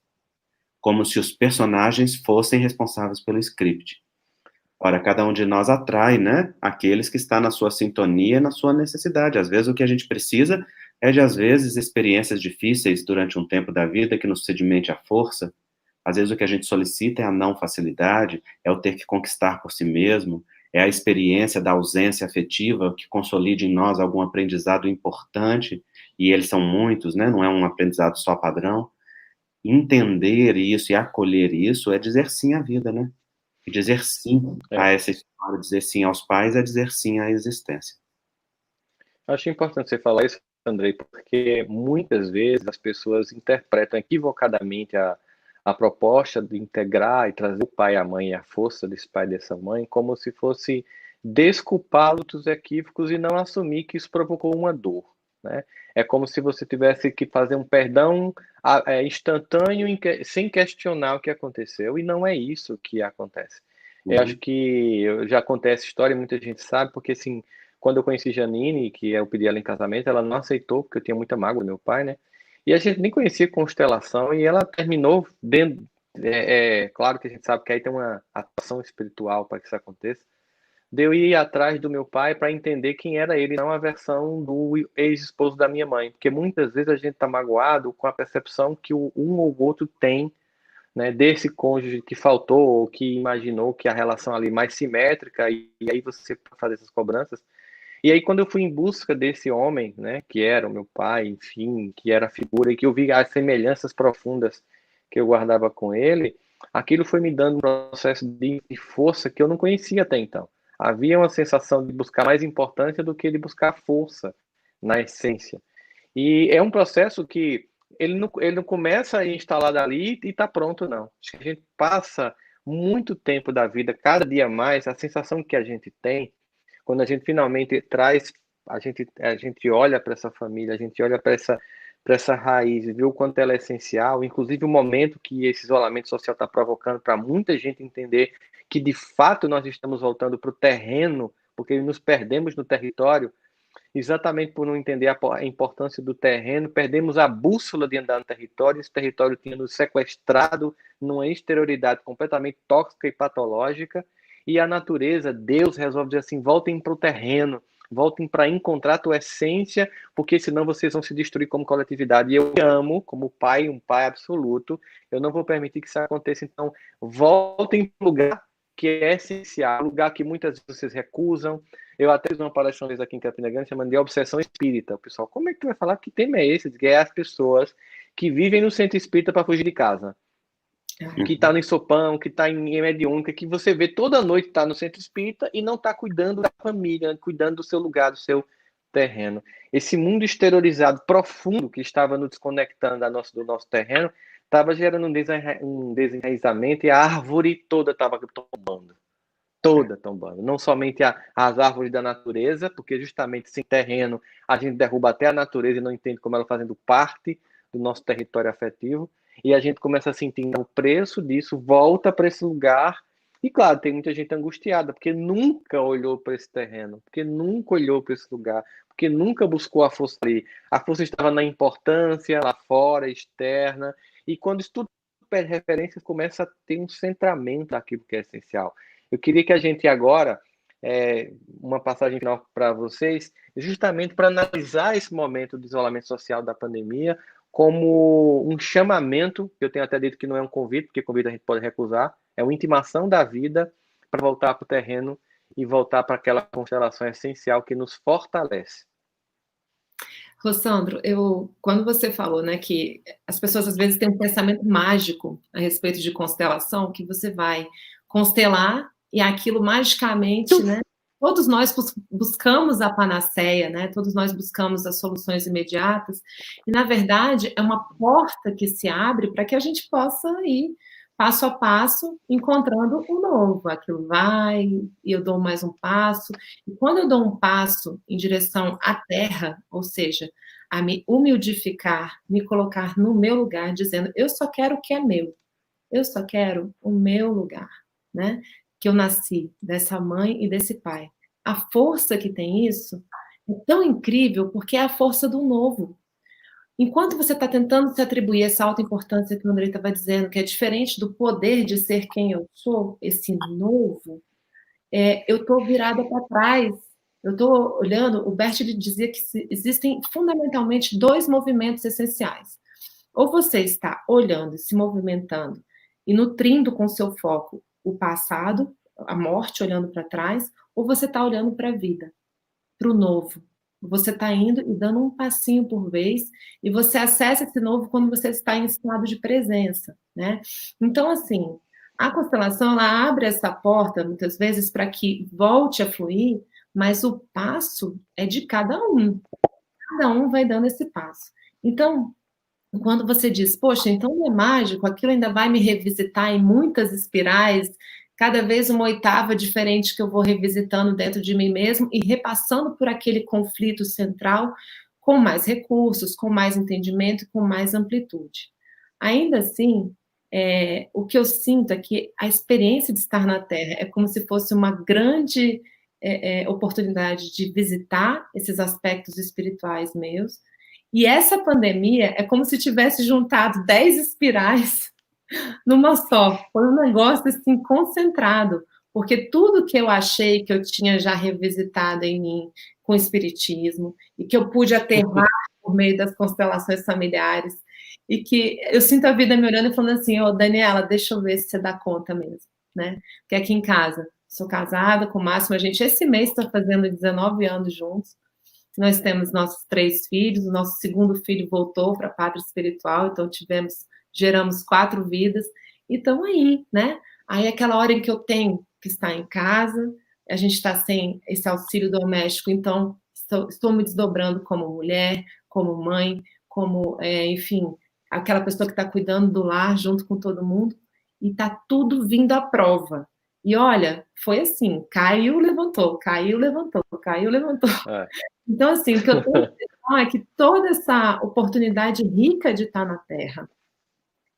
como se os personagens fossem responsáveis pelo script. Ora, cada um de nós atrai, né, aqueles que estão na sua sintonia, na sua necessidade. Às vezes o que a gente precisa é de, às vezes, experiências difíceis durante um tempo da vida que nos sedimente a força. Às vezes o que a gente solicita é a não facilidade, é o ter que conquistar por si mesmo, é a experiência da ausência afetiva que consolide em nós algum aprendizado importante, e eles são muitos, né? Não é um aprendizado só padrão. Entender isso e acolher isso é dizer sim à vida, né? E dizer sim a essa história, dizer sim aos pais é dizer sim à existência. Acho importante você falar isso, Andrei, porque muitas vezes as pessoas interpretam equivocadamente a proposta de integrar e trazer o pai e a mãe e a força desse pai e dessa mãe como se fosse desculpá-lo dos equívocos e não assumir que isso provocou uma dor, né? É como se você tivesse que fazer um perdão instantâneo, sem questionar o que aconteceu, e não é isso que acontece. Eu acho que já acontece história, muita gente sabe, porque assim, quando eu conheci Janine, que eu pedi ela em casamento, ela não aceitou, porque eu tinha muita mágoa do meu pai, né? E a gente nem conhecia constelação, e ela terminou dentro. Claro que a gente sabe que aí tem uma atuação espiritual para que isso aconteça. De eu ir atrás do meu pai para entender quem era ele, não a versão do ex-esposo da minha mãe. Porque muitas vezes a gente está magoado com a percepção que um ou outro tem, né, desse cônjuge que faltou, ou que imaginou que a relação ali mais simétrica, e aí você pode fazer essas cobranças. E aí, quando eu fui em busca desse homem, né, que era o meu pai, enfim, que era a figura, e que eu vi as semelhanças profundas que eu guardava com ele, aquilo foi me dando um processo de força que eu não conhecia até então. Havia uma sensação de buscar mais importância do que de buscar força na essência. E é um processo que ele não começa a instalar dali e está pronto, não. Acho que a gente passa muito tempo da vida, cada dia mais, a sensação que a gente tem quando a gente finalmente traz, a gente olha para essa família, a gente olha para essa raiz, vê o quanto ela é essencial, inclusive o momento que esse isolamento social está provocando para muita gente entender que de fato nós estamos voltando para o terreno, porque nos perdemos no território, exatamente por não entender a importância do terreno, perdemos a bússola de andar no território, esse território tinha nos sequestrado numa exterioridade completamente tóxica e patológica, e a natureza, Deus resolve dizer assim, voltem para o terreno, voltem para encontrar a tua essência, porque senão vocês vão se destruir como coletividade. E eu amo, como pai, um pai absoluto, eu não vou permitir que isso aconteça, então voltem para o lugar que é essencial, lugar que muitas vezes vocês recusam. Eu até fiz uma palestra uma vez aqui em Campina Grande chamando de obsessão espírita. O pessoal, como é que tu vai falar? Que tema é esse? Que é as pessoas que vivem no centro espírita para fugir de casa. Que está no ensopão, que está em mediúnica, que você vê toda noite está no centro espírita e não está cuidando da família, cuidando do seu lugar, do seu terreno. Esse mundo exteriorizado profundo que estava nos desconectando do nosso terreno estava gerando um desenraizamento e a árvore toda estava tombando. Toda tombando. Não somente as árvores da natureza, porque justamente sem terreno a gente derruba até a natureza e não entende como ela fazendo parte do nosso território afetivo. E a gente começa a sentir então, o preço disso, volta para esse lugar. E claro, tem muita gente angustiada, porque nunca olhou para esse terreno, porque nunca olhou para esse lugar, porque nunca buscou a força ali. A força estava na importância, lá fora, externa. E quando isso tudo perde referência, começa a ter um centramento daquilo que é essencial. Eu queria que a gente agora, uma passagem final para vocês, justamente para analisar esse momento de isolamento social da pandemia, como um chamamento, eu tenho até dito que não é um convite, porque convite a gente pode recusar, é uma intimação da vida para voltar para o terreno e voltar para aquela constelação essencial que nos fortalece. Rossandro, quando você falou, né, que as pessoas às vezes têm um pensamento mágico a respeito de constelação, que você vai constelar e aquilo magicamente, né, todos nós buscamos a panaceia, né? Todos nós buscamos as soluções imediatas. E, na verdade, é uma porta que se abre para que a gente possa ir passo a passo, encontrando o novo. Aquilo vai, e eu dou mais um passo. E quando eu dou um passo em direção à terra, ou seja, a me humildificar, me colocar no meu lugar, dizendo, eu só quero o que é meu. Eu só quero o meu lugar, né? Que eu nasci dessa mãe e desse pai. A força que tem isso é tão incrível porque é a força do novo. Enquanto você está tentando se atribuir essa alta importância que o Andrei estava dizendo, que é diferente do poder de ser quem eu sou, esse novo, eu estou virada para trás. Eu estou olhando, o Bert dizia que existem fundamentalmente dois movimentos essenciais. Ou você está olhando e se movimentando e nutrindo com seu foco o passado, a morte, olhando para trás, ou você está olhando para a vida, para o novo. Você está indo e dando um passinho por vez, e você acessa esse novo quando você está em estado de presença, né? Então, assim, a constelação, ela abre essa porta, muitas vezes, para que volte a fluir, mas o passo é de cada um. Cada um vai dando esse passo. Então, quando você diz, poxa, então não é mágico, aquilo ainda vai me revisitar em muitas espirais, cada vez uma oitava diferente que eu vou revisitando dentro de mim mesmo e repassando por aquele conflito central com mais recursos, com mais entendimento, com mais amplitude. Ainda assim, o que eu sinto é que a experiência de estar na Terra é como se fosse uma grande oportunidade de visitar esses aspectos espirituais meus. E essa pandemia é como se tivesse juntado 10 espirais numa só. Foi um negócio assim concentrado, porque tudo que eu achei que eu tinha já revisitado em mim com o espiritismo e que eu pude aterrar por meio das constelações familiares e que eu sinto a vida me olhando e falando assim, ô Daniela, deixa eu ver se você dá conta mesmo, né? Porque aqui em casa, sou casada com o Máximo, a gente esse mês está fazendo 19 anos juntos. Nós temos nossos 3 filhos, o nosso segundo filho voltou para a pátria espiritual, então geramos 4 vidas, e estamos aí, né? Aí aquela hora em que eu tenho que estar em casa, a gente está sem esse auxílio doméstico, então estou me desdobrando como mulher, como mãe, como, enfim, aquela pessoa que está cuidando do lar junto com todo mundo, e está tudo vindo à prova. E olha, foi assim, caiu, levantou, caiu, levantou, caiu, levantou. Então, assim, o que eu tenho a impressão é que toda essa oportunidade rica de estar na Terra,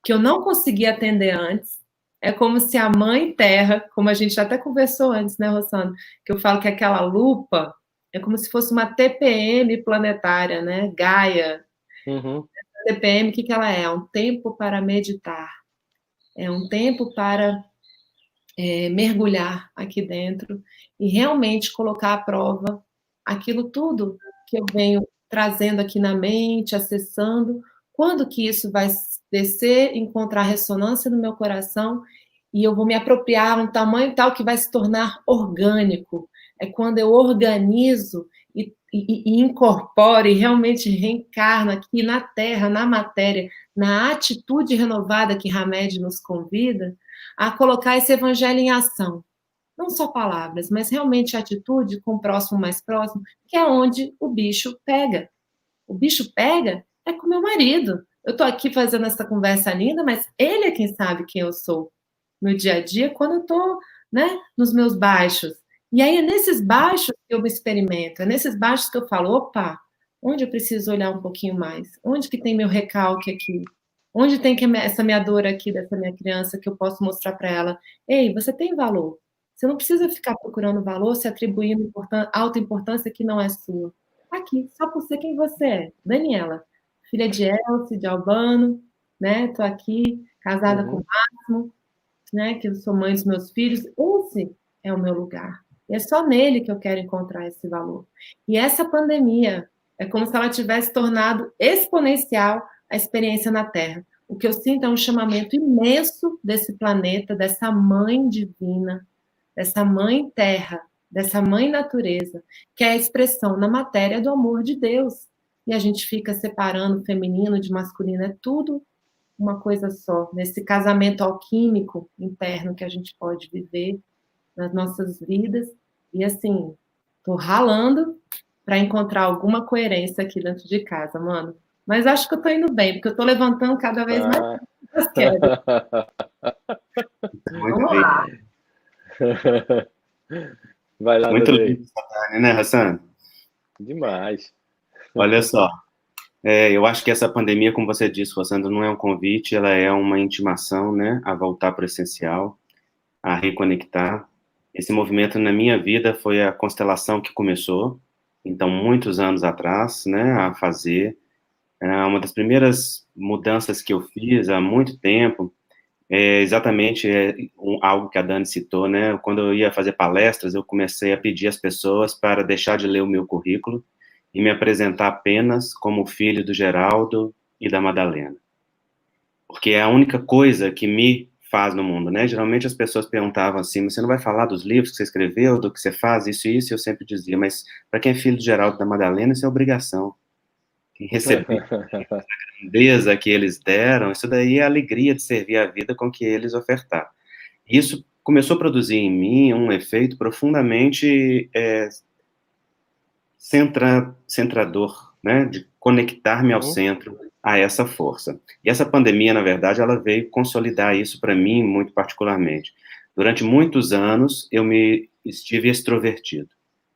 que eu não consegui atender antes, é como se a Mãe Terra, como a gente até conversou antes, né, Rossano? Que eu falo que aquela lupa é como se fosse uma TPM planetária, né? Gaia. Uhum. A TPM, o que ela é? É um tempo para meditar. É um tempo para mergulhar aqui dentro e realmente colocar à prova aquilo tudo que eu venho trazendo aqui na mente, acessando, quando que isso vai descer, encontrar ressonância no meu coração e eu vou me apropriar um tamanho tal que vai se tornar orgânico. É quando eu organizo e incorporo e realmente reencarno aqui na Terra, na matéria, na atitude renovada que Hamed nos convida, a colocar esse evangelho em ação. Não só palavras, mas realmente atitude com o próximo mais próximo, que é onde o bicho pega. O bicho pega é com meu marido. Eu estou aqui fazendo essa conversa linda, mas ele é quem sabe quem eu sou no dia a dia, quando eu estou, né, nos meus baixos. E aí é nesses baixos que eu me experimento, é nesses baixos que eu falo, opa, onde eu preciso olhar um pouquinho mais? Onde que tem meu recalque aqui? Onde tem que essa minha dor aqui dessa minha criança que eu posso mostrar para ela? Ei, você tem valor. Você não precisa ficar procurando valor, se atribuindo alta importância que não é sua. Aqui, só por ser quem você é. Daniela, filha de Elce, de Albano, né? Tô aqui, casada com o Máximo, né? Que eu sou mãe dos meus filhos. Esse é o meu lugar. E é só nele que eu quero encontrar esse valor. E essa pandemia é como se ela tivesse tornado exponencial a experiência na Terra. O que eu sinto é um chamamento imenso desse planeta, dessa mãe divina, dessa mãe Terra, dessa mãe natureza, que é a expressão na matéria do amor de Deus. E a gente fica separando feminino de masculino, é tudo uma coisa só, nesse casamento alquímico interno que a gente pode viver nas nossas vidas. E assim, tô ralando para encontrar alguma coerência aqui dentro de casa, mano. Mas acho que eu tô indo bem, porque eu tô levantando cada vez mais as quedas. Muito lá. Vai lá, muito lindo, né, Hassan? Demais. Olha só, eu acho que essa pandemia, como você disse, Rossandra, não é um convite, ela é uma intimação, né, a voltar para o essencial, a reconectar. Esse movimento na minha vida foi a constelação que começou, então, muitos anos atrás, né, a fazer. Uma das primeiras mudanças que eu fiz há muito tempo é exatamente algo que a Dani citou, né? Quando eu ia fazer palestras, eu comecei a pedir às pessoas para deixar de ler o meu currículo e me apresentar apenas como filho do Geraldo e da Madalena. Porque é a única coisa que me faz no mundo, né? Geralmente as pessoas perguntavam assim, mas você não vai falar dos livros que você escreveu, do que você faz, isso e isso, e eu sempre dizia, mas para quem é filho de Geraldo da Madalena, isso é obrigação. Quem recebeu a grandeza que eles deram, isso daí é a alegria de servir a vida com que eles ofertaram. Isso começou a produzir em mim um efeito profundamente centrador, né, de conectar-me ao centro, a essa força. E essa pandemia, na verdade, ela veio consolidar isso para mim, muito particularmente. Durante muitos anos, eu me estive extrovertido,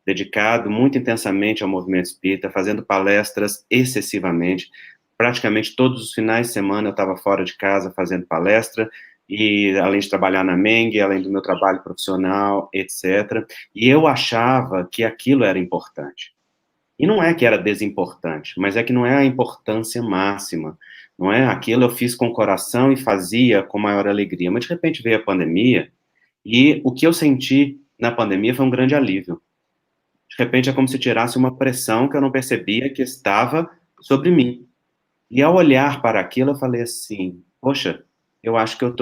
dedicado muito intensamente ao movimento espírita, fazendo palestras excessivamente. Praticamente todos os finais de semana eu estava fora de casa fazendo palestra, e além de trabalhar na Meng, além do meu trabalho profissional, etc. E eu achava que aquilo era importante. E não é que era desimportante, mas é que não é a importância máxima, não é? Aquilo eu fiz com o coração e fazia com maior alegria. Mas de repente veio a pandemia, e o que eu senti na pandemia foi um grande alívio. De repente é como se tirasse uma pressão que eu não percebia que estava sobre mim. E ao olhar para aquilo, eu falei assim, poxa, eu acho que eu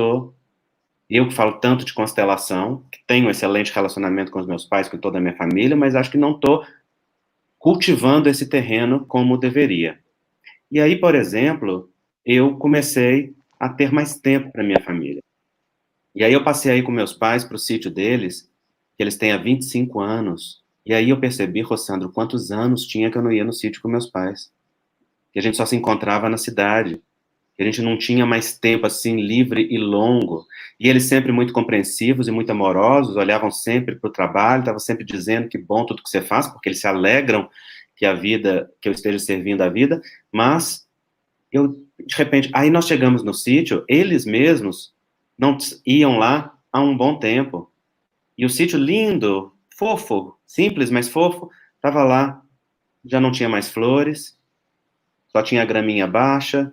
que falo tanto de constelação, que tenho um excelente relacionamento com os meus pais, com toda a minha família, mas acho que não estou cultivando esse terreno como deveria. E aí, por exemplo, eu comecei a ter mais tempo para minha família. E aí eu passei aí com meus pais para o sítio deles, que eles têm há 25 anos. E aí eu percebi, Rossandro, quantos anos tinha que eu não ia no sítio com meus pais. Que a gente só se encontrava na cidade. Que a gente não tinha mais tempo assim livre e longo. E eles sempre muito compreensivos e muito amorosos, olhavam sempre para o trabalho, estavam sempre dizendo que bom tudo que você faz, porque eles se alegram que que eu esteja servindo a vida, mas eu, de repente, aí nós chegamos no sítio, eles mesmos não iam lá há um bom tempo. E o sítio lindo, fofo, simples, mas fofo, estava lá, já não tinha mais flores, só tinha a graminha baixa,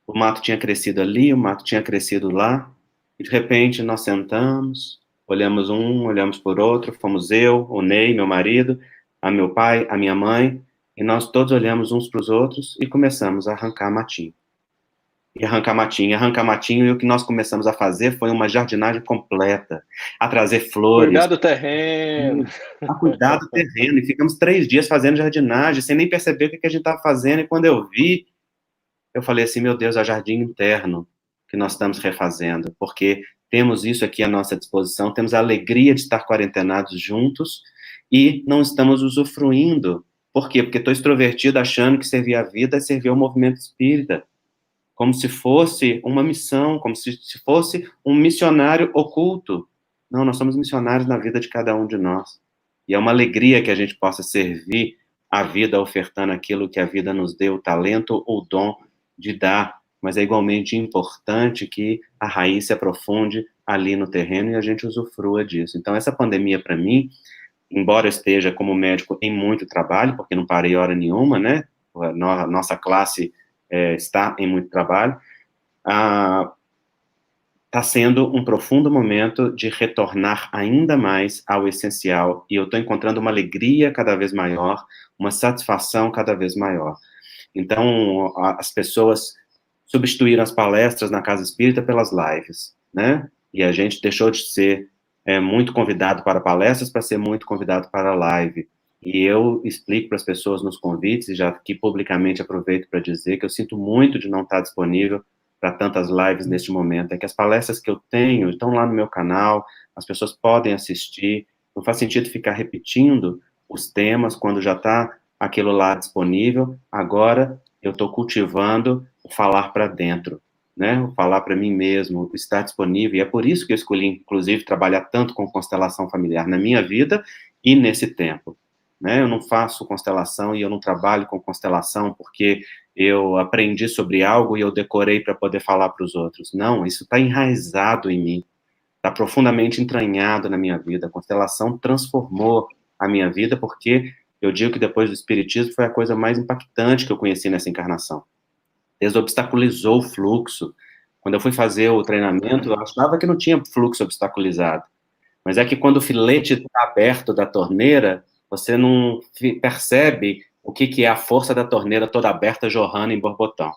o mato tinha crescido ali, o mato tinha crescido lá, e de repente nós sentamos, olhamos um, olhamos por outro, fomos eu, o Ney, meu marido, a meu pai, a minha mãe, e nós todos olhamos uns para os outros e começamos a arrancar matinho. E arrancar matinho, e o que nós começamos a fazer foi uma jardinagem completa, a trazer flores, Cuidar do terreno. a cuidar do terreno, e ficamos 3 dias fazendo jardinagem, sem nem perceber o que a gente estava fazendo, e quando eu vi, eu falei assim, meu Deus, é o jardim interno que nós estamos refazendo, porque temos isso aqui à nossa disposição, temos a alegria de estar quarentenados juntos e não estamos usufruindo. Por quê? Porque estou extrovertido achando que servir a vida é servir ao movimento espírita, como se fosse uma missão, como se fosse um missionário oculto. Não, nós somos missionários na vida de cada um de nós. E é uma alegria que a gente possa servir a vida ofertando aquilo que a vida nos deu, o talento ou o dom de dar, mas é igualmente importante que a raiz se aprofunde ali no terreno e a gente usufrua disso. Então, essa pandemia, para mim, embora eu esteja como médico em muito trabalho, porque não parei hora nenhuma, né? A nossa classe está em muito trabalho, está sendo um profundo momento de retornar ainda mais ao essencial, e eu estou encontrando uma alegria cada vez maior, uma satisfação cada vez maior. Então, as pessoas substituíram as palestras na Casa Espírita pelas lives, né? E a gente deixou de ser muito convidado para palestras para ser muito convidado para live. E eu explico para as pessoas nos convites, e já aqui publicamente aproveito para dizer que eu sinto muito de não estar disponível para tantas lives neste momento. É que as palestras que eu tenho estão lá no meu canal, as pessoas podem assistir, não faz sentido ficar repetindo os temas quando já está aquilo lá disponível. Agora eu estou cultivando o falar para dentro, né? O falar para mim mesmo, o estar disponível, e é por isso que eu escolhi, inclusive, trabalhar tanto com constelação familiar na minha vida e nesse tempo, né? Eu não faço constelação e eu não trabalho com constelação porque eu aprendi sobre algo e eu decorei para poder falar para os outros. Não, isso está enraizado em mim, está profundamente entranhado na minha vida. A constelação transformou a minha vida, porque eu digo que depois do espiritismo foi a coisa mais impactante que eu conheci nessa encarnação. Desobstaculizou o fluxo. Quando eu fui fazer o treinamento, eu achava que não tinha fluxo obstaculizado. Mas é que quando o filete está aberto da torneira, você não percebe o que é a força da torneira toda aberta jorrando em borbotão.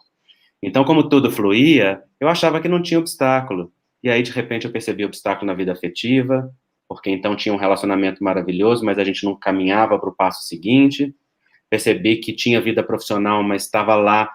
Então, como tudo fluía, eu achava que não tinha obstáculo. e aí, de repente, eu percebi obstáculo na vida afetiva, porque então tinha um relacionamento maravilhoso, mas a gente não caminhava para o passo seguinte. Percebi que tinha vida profissional, mas estava lá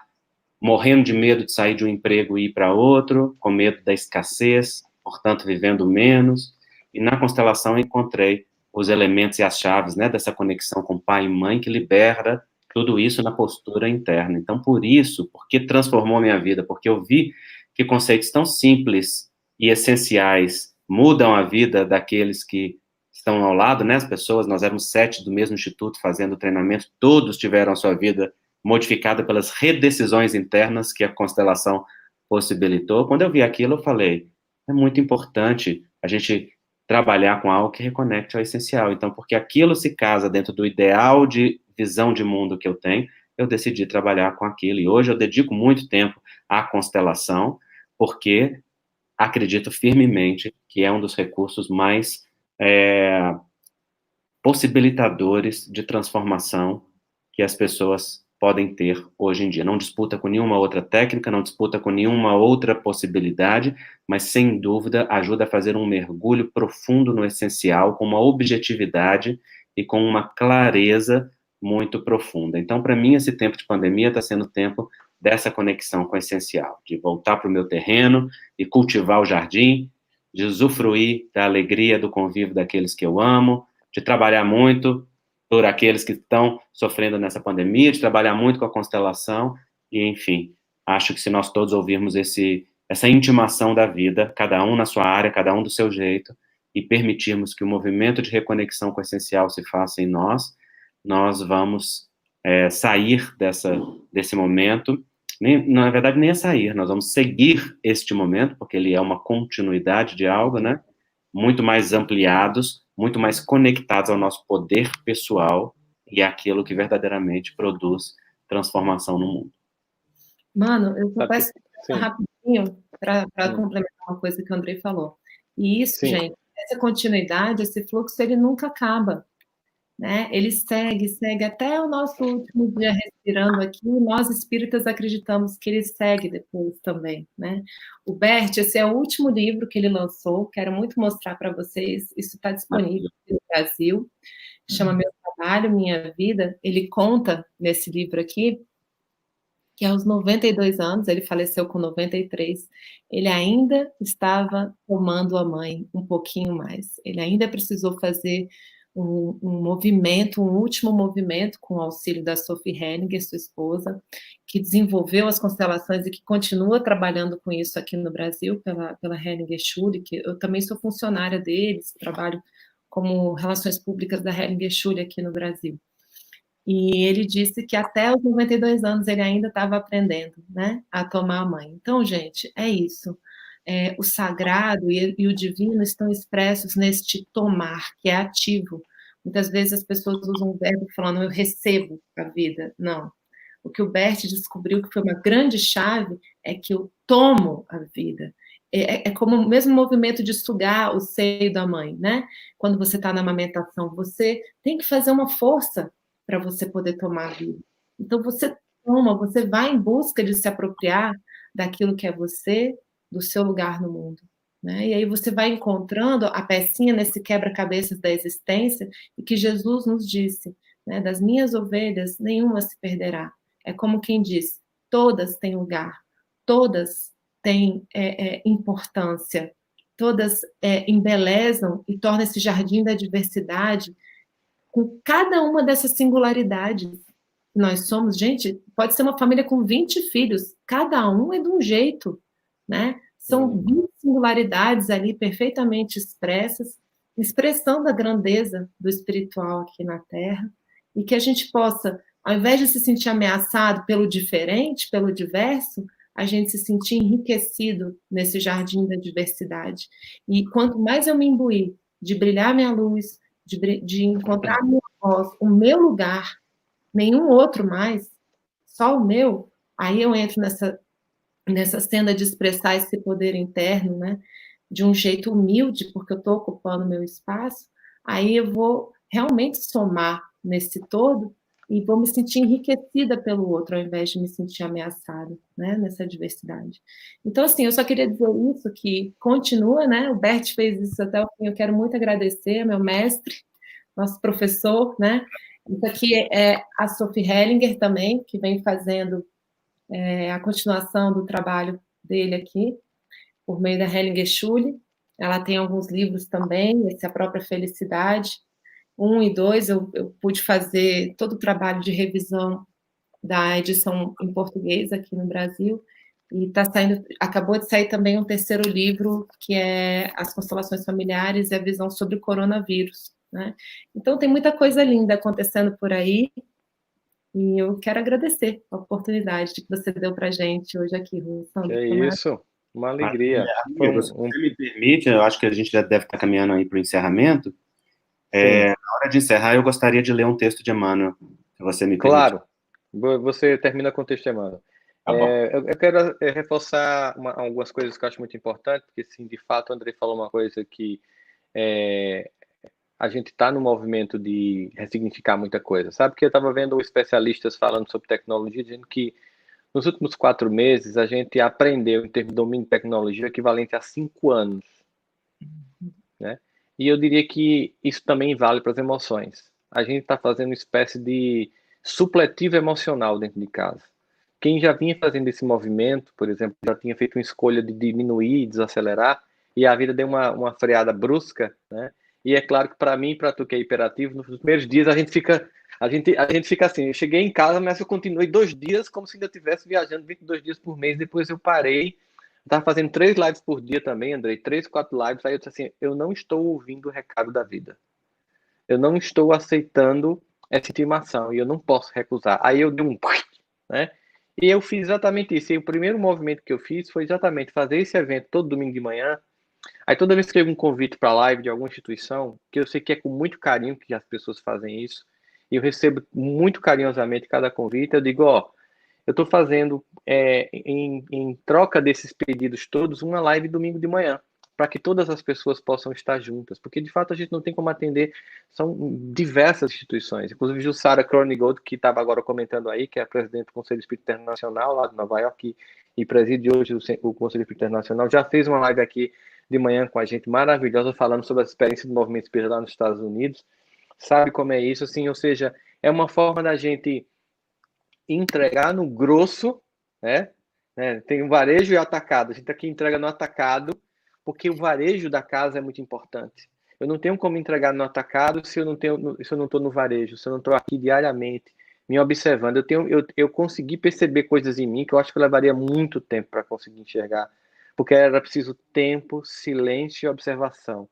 morrendo de medo de sair de um emprego e ir para outro, com medo da escassez, portanto, vivendo menos. E na constelação eu encontrei os elementos e as chaves, né, dessa conexão com pai e mãe, que libera tudo isso na postura interna. Então, por isso, porque transformou minha vida, porque eu vi que conceitos tão simples e essenciais mudam a vida daqueles que estão ao lado, né, as pessoas, nós éramos 7 do mesmo instituto fazendo treinamento, todos tiveram a sua vida modificada pelas redecisões internas que a constelação possibilitou. Quando eu vi aquilo, eu falei, é muito importante a gente trabalhar com algo que reconecte ao essencial. Então, porque aquilo se casa dentro do ideal de visão de mundo que eu tenho, eu decidi trabalhar com aquilo. E hoje eu dedico muito tempo à constelação, porque acredito firmemente que é um dos recursos mais possibilitadores de transformação que as pessoas podem ter hoje em dia. Não disputa com nenhuma outra técnica, não disputa com nenhuma outra possibilidade, mas sem dúvida ajuda a fazer um mergulho profundo no essencial, com uma objetividade e com uma clareza muito profunda. Então, para mim, esse tempo de pandemia está sendo o tempo dessa conexão com o essencial, de voltar para o meu terreno e cultivar o jardim, de usufruir da alegria do convívio daqueles que eu amo, de trabalhar muito por aqueles que estão sofrendo nessa pandemia, de trabalhar muito com a constelação, e, enfim, acho que se nós todos ouvirmos essa intimação da vida, cada um na sua área, cada um do seu jeito, e permitirmos que o movimento de reconexão com o essencial se faça em nós, nós vamos sair desse momento, na verdade nem é sair, nós vamos seguir este momento, porque ele é uma continuidade de algo, né, muito mais ampliados, muito mais conectados ao nosso poder pessoal e àquilo que verdadeiramente produz transformação no mundo. Mano, eu só peço rapidinho para complementar uma coisa que o Andrei falou. E isso, gente, essa continuidade, esse fluxo, ele nunca acaba, né? Ele segue até o nosso último dia respirando aqui. Nós espíritas acreditamos que ele segue depois também, né? O Bert, esse é o último livro que ele lançou. Quero muito mostrar para vocês. Isso está disponível no Brasil. Chama Meu Trabalho, Minha Vida. Ele conta nesse livro aqui que aos 92 anos, ele faleceu com 93, ele ainda estava tomando a mãe um pouquinho mais. Ele ainda precisou fazer um movimento, um último movimento com o auxílio da Sophie Henninger, sua esposa, que desenvolveu as constelações e que continua trabalhando com isso aqui no Brasil, pela Henninger Schule, que eu também sou funcionária deles, trabalho como relações públicas da Henninger Schule aqui no Brasil. E ele disse que até os 92 anos ele ainda estava aprendendo, né, a tomar a mãe. Então, gente, é isso. O sagrado e o divino estão expressos neste tomar, que é ativo. Muitas vezes as pessoas usam o verbo falando, eu recebo a vida. Não. O que o Bert descobriu que foi uma grande chave é que eu tomo a vida. É como o mesmo movimento de sugar o seio da mãe, né? Quando você está na amamentação, você tem que fazer uma força para você poder tomar a vida. Então, você toma, você vai em busca de se apropriar daquilo que é você, do seu lugar no mundo. Né? E aí você vai encontrando a pecinha nesse quebra-cabeças da existência, e que Jesus nos disse, né, das minhas ovelhas, nenhuma se perderá. É como quem diz, todas têm lugar, todas têm importância, todas embelezam e tornam esse jardim da diversidade com cada uma dessas singularidades que nós somos. Gente, pode ser uma família com 20 filhos, cada um é de um jeito, né? São 20 singularidades ali perfeitamente expressas, expressando a grandeza do espiritual aqui na Terra, e que a gente possa, ao invés de se sentir ameaçado pelo diferente, pelo diverso, a gente se sentir enriquecido nesse jardim da diversidade. E quanto mais eu me imbuir de brilhar minha luz, de encontrar a minha voz, o meu lugar, nenhum outro mais, só o meu, aí eu entro nessa senda de expressar esse poder interno, né, de um jeito humilde, porque eu estou ocupando meu espaço, aí eu vou realmente somar nesse todo, e vou me sentir enriquecida pelo outro, ao invés de me sentir ameaçada, né, nessa diversidade. Então, assim, eu só queria dizer isso, que continua, né, o Bert fez isso até o fim, eu quero muito agradecer, meu mestre, nosso professor, né, isso aqui é a Sophie Hellinger também, que vem fazendo a continuação do trabalho dele aqui, por meio da Hellinger Schule. Ela tem alguns livros também, esse é A Própria Felicidade, 1 e 2, eu pude fazer todo o trabalho de revisão da edição em português aqui no Brasil, e acabou de sair também um terceiro livro, que é As Constelações Familiares e a Visão sobre o Coronavírus, né? Então tem muita coisa linda acontecendo por aí, e eu quero agradecer a oportunidade que você deu para a gente hoje aqui, Que Sandro. é isso, uma alegria. Amigo, se você me permite, eu acho que a gente já deve estar caminhando aí para o encerramento. Na hora de encerrar, eu gostaria de ler um texto de Emmanuel, se você me permite. Claro, você termina com o texto, Emmanuel. Tá bom. Eu quero reforçar algumas coisas que eu acho muito importantes, porque, sim, de fato, o Andrei falou uma coisa que a gente está no movimento de ressignificar muita coisa, sabe? Porque eu estava vendo especialistas falando sobre tecnologia, dizendo que nos últimos 4 meses a gente aprendeu, em termos de domínio de tecnologia, o equivalente a 5 anos, né? E eu diria que isso também vale para as emoções. A gente está fazendo uma espécie de supletivo emocional dentro de casa. Quem já vinha fazendo esse movimento, por exemplo, já tinha feito uma escolha de diminuir e desacelerar, e a vida deu uma freada brusca, né? E é claro que para mim, para tu que é hiperativo, nos primeiros dias a gente fica assim, eu cheguei em casa, mas eu continuei 2 dias como se ainda estivesse viajando 22 dias por mês, depois eu parei. Estava fazendo 3 lives por dia também, Andrei, 3, 4 lives, aí eu disse assim, eu não estou ouvindo o recado da vida. Eu não estou aceitando essa intimação, e eu não posso recusar. Aí eu dei um... né? E eu fiz exatamente isso. E o primeiro movimento que eu fiz foi exatamente fazer esse evento todo domingo de manhã. Aí toda vez que eu recebo um convite para live de alguma instituição, que eu sei que é com muito carinho que as pessoas fazem isso, e eu recebo muito carinhosamente cada convite, eu digo, ó, eu estou fazendo, em troca desses pedidos todos, uma live domingo de manhã, para que todas as pessoas possam estar juntas, porque de fato a gente não tem como atender, são diversas instituições, inclusive Jussara Kronigold, que estava agora comentando aí, que é a presidente do Conselho Espírita Internacional, lá de Nova York, e preside hoje o Conselho Espírita Internacional, já fez uma live aqui de manhã com a gente, maravilhosa, falando sobre a experiência do movimento espírita lá nos Estados Unidos, sabe como é isso, assim, ou seja, é uma forma da gente entregar no grosso, né? Tem o varejo e o atacado. A gente aqui entrega no atacado, porque o varejo da casa é muito importante. Eu não tenho como entregar no atacado se eu não estou no varejo, se eu não estou aqui diariamente me observando. Eu consegui perceber coisas em mim que eu acho que levaria muito tempo para conseguir enxergar, porque era preciso tempo, silêncio e observação.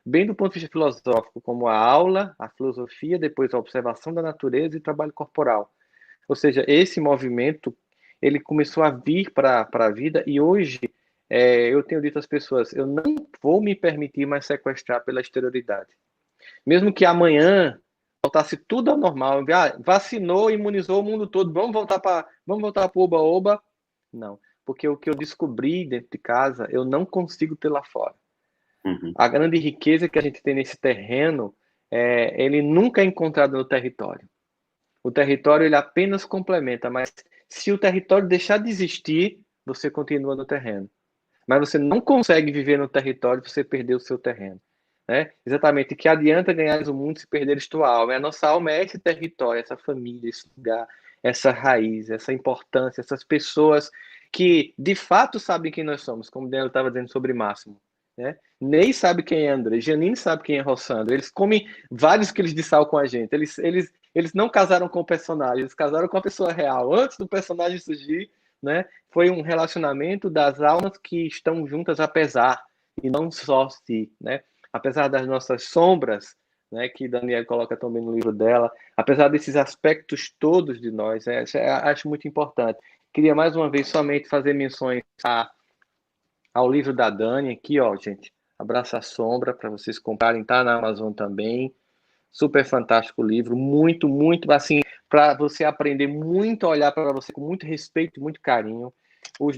Bem do ponto de vista filosófico, como a aula, a filosofia, depois a observação da natureza e trabalho corporal. Ou seja, esse movimento, ele começou a vir para a vida, e hoje eu tenho dito às pessoas, eu não vou me permitir mais sequestrar pela exterioridade. Mesmo que amanhã voltasse tudo ao normal, vacinou, imunizou o mundo todo, vamos voltar para o oba-oba. Não, porque o que eu descobri dentro de casa, eu não consigo ter lá fora. Uhum. A grande riqueza que a gente tem nesse terreno, ele nunca é encontrado no território. O território ele apenas complementa, mas se o território deixar de existir, você continua no terreno. Mas você não consegue viver no território se você perder o seu terreno. Né? Exatamente, que adianta ganhar o mundo se perderes tua alma. A nossa alma é esse território, essa família, esse lugar, essa raiz, essa importância, essas pessoas que de fato sabem quem nós somos, como o Daniel estava dizendo sobre Máximo. Né? Ney sabe quem é André, Janine sabe quem é Rossandro. Eles comem vários quilos de sal com a gente. Eles não casaram com o personagem, eles casaram com a pessoa real. Antes do personagem surgir, né, foi um relacionamento das almas que estão juntas apesar, e não só se, né? Apesar das nossas sombras, né, que Daniela coloca também no livro dela, apesar desses aspectos todos de nós, acho muito importante. Queria mais uma vez somente fazer menções ao livro da Dani aqui, ó, gente. Abraça a Sombra, para vocês comprarem, tá na Amazon também. Super fantástico livro, muito, muito, assim, para você aprender muito, a olhar para você com muito respeito e muito carinho.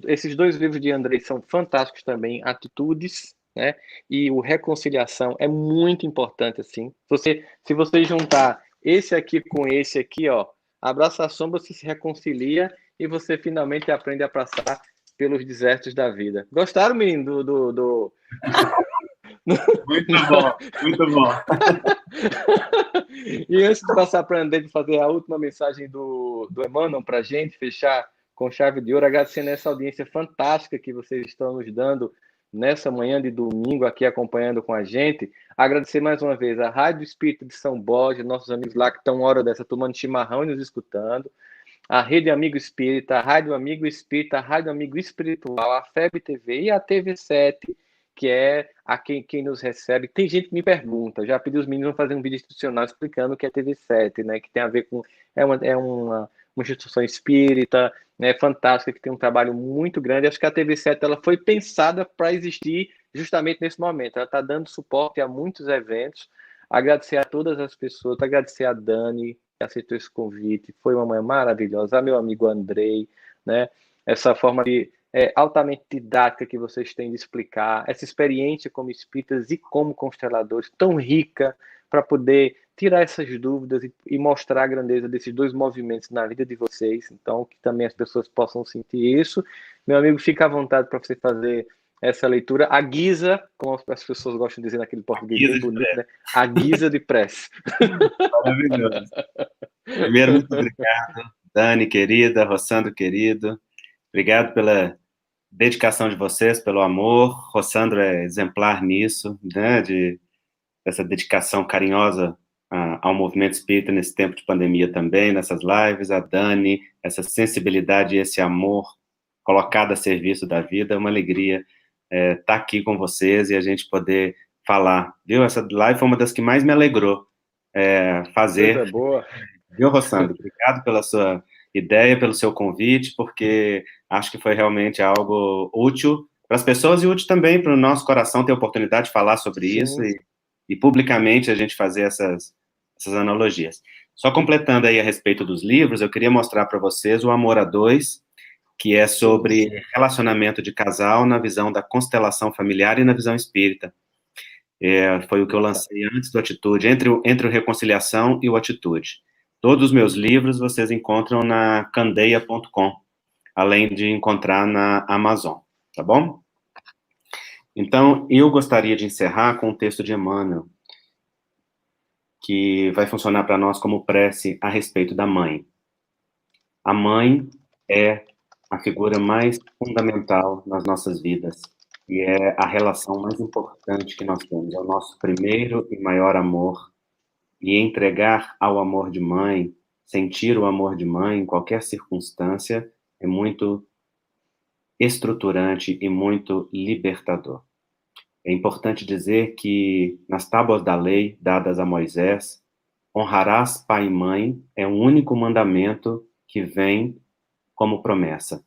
Esses 2 livros de Andrei são fantásticos também, Atitudes, né, e o Reconciliação é muito importante, assim. Se você juntar esse aqui com esse aqui, ó, abraça a sombra, você se reconcilia e você finalmente aprende a passar pelos desertos da vida. Gostaram, menino, Muito bom, muito bom. E antes de passar para André de fazer a última mensagem do Emmanuel para a gente fechar com chave de ouro, agradecendo essa audiência fantástica que vocês estão nos dando nessa manhã de domingo aqui acompanhando com a gente. Agradecer mais uma vez a Rádio Espírita de São Borja, nossos amigos lá que estão hora dessa tomando chimarrão e nos escutando, a Rede Amigo Espírita, a Rádio Amigo Espírita, a Rádio Amigo Espiritual, a FEB TV e a TV7, que é a quem nos recebe. Tem gente que me pergunta, já pedi os meninos fazer um vídeo institucional explicando o que é TV7, né, que tem a ver com... uma instituição espírita, né, fantástica, que tem um trabalho muito grande. Acho que a TV7 ela foi pensada para existir justamente nesse momento. Ela está dando suporte a muitos eventos. Agradecer a todas as pessoas, agradecer a Dani, que aceitou esse convite, foi uma manhã maravilhosa, a meu amigo Andrei, né? Essa forma altamente didática que vocês têm de explicar, essa experiência como espíritas e como consteladores, tão rica para poder tirar essas dúvidas e mostrar a grandeza desses dois movimentos na vida de vocês. Então, que também as pessoas possam sentir isso. Meu amigo, fica à vontade para você fazer essa leitura, a guisa, como as pessoas gostam de dizer naquele português bem bonito, né? A guisa de prece. Maravilhoso. Primeiro, muito obrigado, Dani, querida, Rossandro, querido. Obrigado pela dedicação de vocês, pelo amor. Rossandro é exemplar nisso, né? Essa dedicação carinhosa ao movimento espírita nesse tempo de pandemia também, nessas lives. A Dani, essa sensibilidade e esse amor colocado a serviço da vida. É uma alegria estar aqui com vocês e a gente poder falar, viu? Essa live foi uma das que mais me alegrou fazer. Coisa boa. Viu, Rossandro? Obrigado pela sua ideia, pelo seu convite, porque acho que foi realmente algo útil para as pessoas e útil também para o nosso coração ter a oportunidade de falar sobre Sim. isso e publicamente a gente fazer essas analogias. Só completando aí a respeito dos livros, eu queria mostrar para vocês o Amor a Dois, que é sobre relacionamento de casal na visão da constelação familiar e na visão espírita. Foi o que eu lancei antes do Atitude, entre o Reconciliação e o Atitude. Todos os meus livros vocês encontram na candeia.com, além de encontrar na Amazon, tá bom? Então, eu gostaria de encerrar com um texto de Emmanuel, que vai funcionar para nós como prece a respeito da mãe. A mãe é a figura mais fundamental nas nossas vidas, e é a relação mais importante que nós temos, é o nosso primeiro e maior amor, e entregar ao amor de mãe, sentir o amor de mãe em qualquer circunstância, é muito estruturante e muito libertador. É importante dizer que nas tábuas da lei dadas a Moisés, honrarás pai e mãe é o único mandamento que vem como promessa.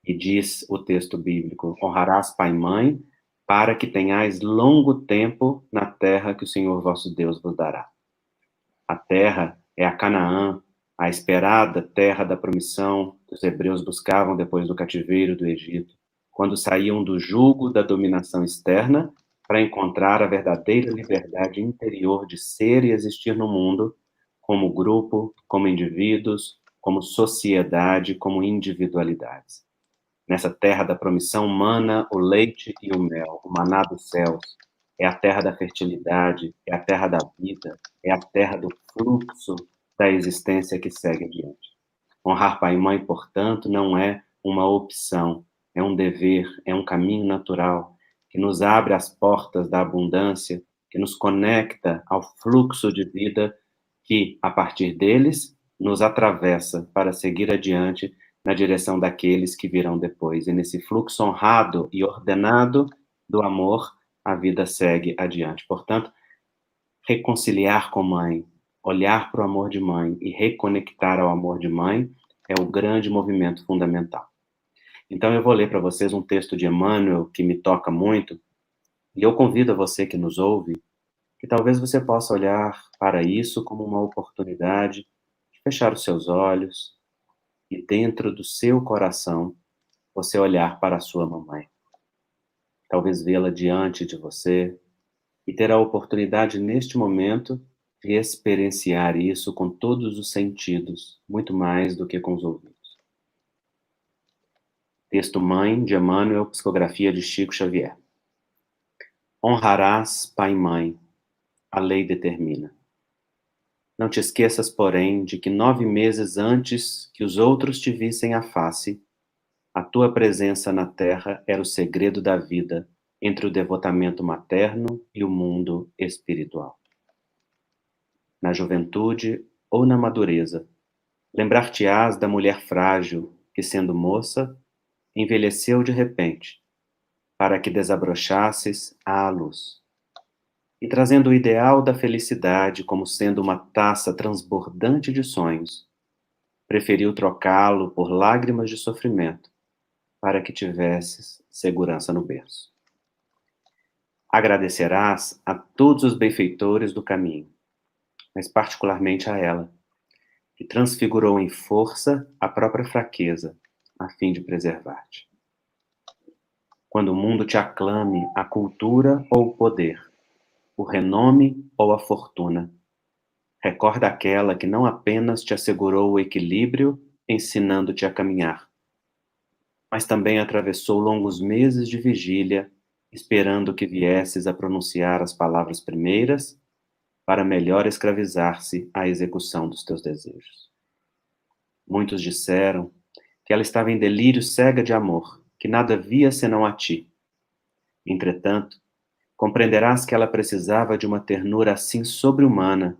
E diz o texto bíblico, honrarás pai e mãe para que tenhais longo tempo na terra que o Senhor vosso Deus vos dará. A terra é a Canaã, a esperada terra da promissão que os hebreus buscavam depois do cativeiro do Egito, quando saíam do jugo da dominação externa para encontrar a verdadeira liberdade interior de ser e existir no mundo, como grupo, como indivíduos, como sociedade, como individualidades. Nessa terra da promissão mana o leite e o mel, o maná dos céus. É a terra da fertilidade, é a terra da vida, é a terra do fluxo da existência que segue adiante. Honrar pai e mãe, portanto, não é uma opção, é um dever, é um caminho natural que nos abre as portas da abundância, que nos conecta ao fluxo de vida que, a partir deles, nos atravessa para seguir adiante na direção daqueles que virão depois. E nesse fluxo honrado e ordenado do amor, a vida segue adiante. Portanto, reconciliar com mãe, olhar para o amor de mãe e reconectar ao amor de mãe é o grande movimento fundamental. Então, eu vou ler para vocês um texto de Emmanuel que me toca muito, e eu convido a você que nos ouve, que talvez você possa olhar para isso como uma oportunidade de fechar os seus olhos e dentro do seu coração você olhar para a sua mamãe. Talvez vê-la diante de você e ter a oportunidade neste momento de experienciar isso com todos os sentidos, muito mais do que com os ouvidos. Texto Mãe, de Emmanuel, psicografia de Chico Xavier. Honrarás pai e mãe, a lei determina. Não te esqueças, porém, de que 9 meses antes que os outros te vissem a face, a tua presença na terra era o segredo da vida entre o devotamento materno e o mundo espiritual. Na juventude ou na madureza, lembrar-te-ás da mulher frágil que, sendo moça, envelheceu de repente, para que desabrochássemos à luz. E trazendo o ideal da felicidade como sendo uma taça transbordante de sonhos, preferiu trocá-lo por lágrimas de sofrimento, para que tivesses segurança no berço. Agradecerás a todos os benfeitores do caminho, mas particularmente a ela, que transfigurou em força a própria fraqueza, a fim de preservar-te. Quando o mundo te aclame a cultura ou o poder, o renome ou a fortuna, recorda aquela que não apenas te assegurou o equilíbrio, ensinando-te a caminhar, mas também atravessou longos meses de vigília, esperando que viesses a pronunciar as palavras primeiras, para melhor escravizar-se à execução dos teus desejos. Muitos disseram que ela estava em delírio cega de amor, que nada via senão a ti. Entretanto, compreenderás que ela precisava de uma ternura assim sobre-humana,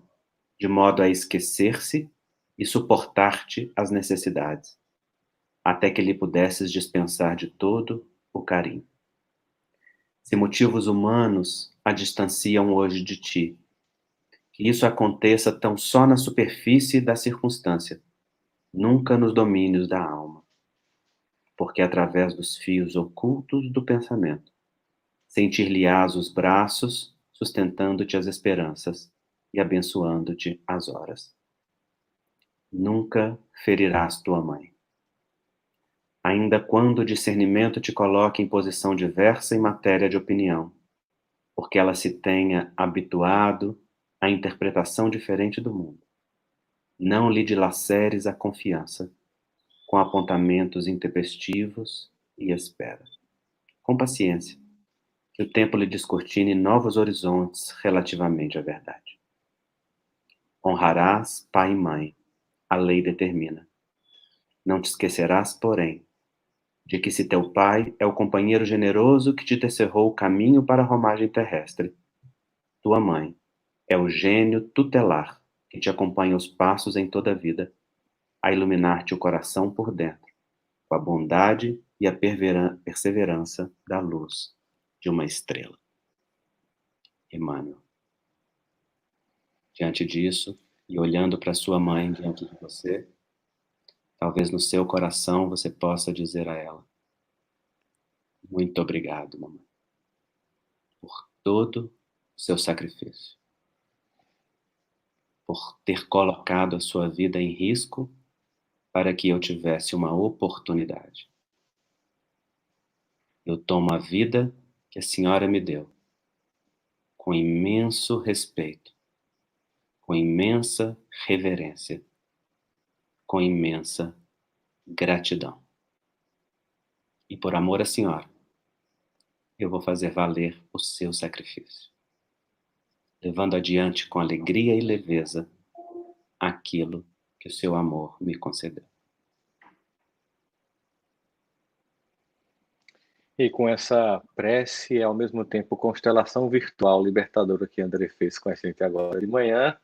de modo a esquecer-se e suportar-te as necessidades, até que lhe pudesses dispensar de todo o carinho. Se motivos humanos a distanciam hoje de ti, que isso aconteça tão só na superfície da circunstância, nunca nos domínios da alma, porque através dos fios ocultos do pensamento, sentir-lhe-ás os braços, sustentando-te as esperanças e abençoando-te as horas. Nunca ferirás tua mãe. Ainda quando o discernimento te coloque em posição diversa em matéria de opinião, porque ela se tenha habituado à interpretação diferente do mundo. Não lhe dilaceres a confiança, com apontamentos intempestivos e espera. Com paciência, que o tempo lhe descortine novos horizontes relativamente à verdade. Honrarás pai e mãe, a lei determina. Não te esquecerás, porém, de que se teu pai é o companheiro generoso que te descerrou o caminho para a romagem terrestre, tua mãe é o gênio tutelar que te acompanha os passos em toda a vida, a iluminar-te o coração por dentro, com a bondade e a perseverança da luz de uma estrela. Emmanuel. Diante disso, e olhando para sua mãe diante de você, talvez no seu coração você possa dizer a ela: muito obrigado, mamãe, por todo o seu sacrifício, por ter colocado a sua vida em risco para que eu tivesse uma oportunidade. Eu tomo a vida que a senhora me deu com imenso respeito, com imensa reverência, com imensa gratidão. E por amor à senhora, eu vou fazer valer o seu sacrifício, levando adiante com alegria e leveza aquilo que o seu amor me concedeu. E com essa prece e ao mesmo tempo constelação virtual libertadora que André fez com a gente agora de manhã,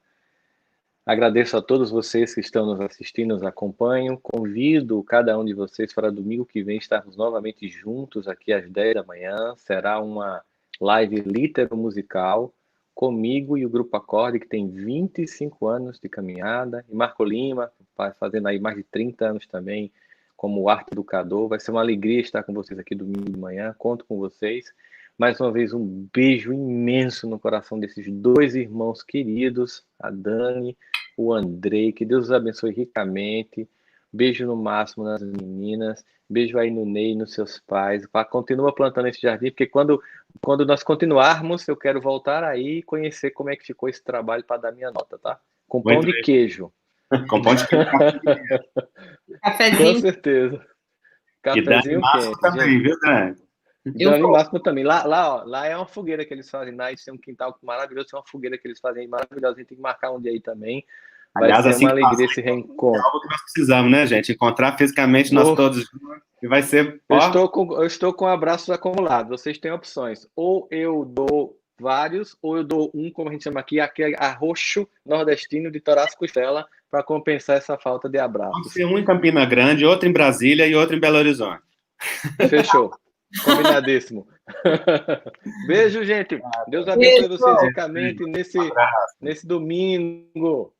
agradeço a todos vocês que estão nos assistindo, nos acompanham. Convido cada um de vocês para domingo que vem estarmos novamente juntos aqui às 10 da manhã. Será uma live litero-musical comigo e o Grupo Acorde, que tem 25 anos de caminhada, e Marco Lima, fazendo aí mais de 30 anos também como arte educador. Vai ser uma alegria estar com vocês aqui domingo de manhã. Conto com vocês. Mais uma vez, um beijo imenso no coração desses dois irmãos queridos, a Dani, o Andrei. Que Deus os abençoe ricamente. Beijo no máximo nas meninas. Beijo aí no Ney, nos seus pais. Continua plantando esse jardim, porque quando nós continuarmos, eu quero voltar aí e conhecer como é que ficou esse trabalho para dar minha nota, tá? Com pão de queijo. Com pão de queijo. Cafezinho. Com certeza. Cafezinho quente. Também, viu, Dani? Dani Máximo também. Lá é uma fogueira que eles fazem. Lá eles têm um quintal maravilhoso, é uma fogueira que eles fazem maravilhosa. A gente tem que marcar um dia aí também. Vai ser assim uma alegria esse reencontro. É algo que nós precisamos, né, gente? Encontrar fisicamente nós todos juntos. E vai ser... Eu estou com abraços acumulados. Vocês têm opções. Ou eu dou vários, ou eu dou um, como a gente chama aqui, aquele arroxo nordestino de Toraço Costela, para compensar essa falta de abraços. Pode ser um em Campina Grande, outro em Brasília e outro em Belo Horizonte. Fechou. Combinadíssimo. Beijo, gente. Deus abençoe vocês ricamente nesse domingo.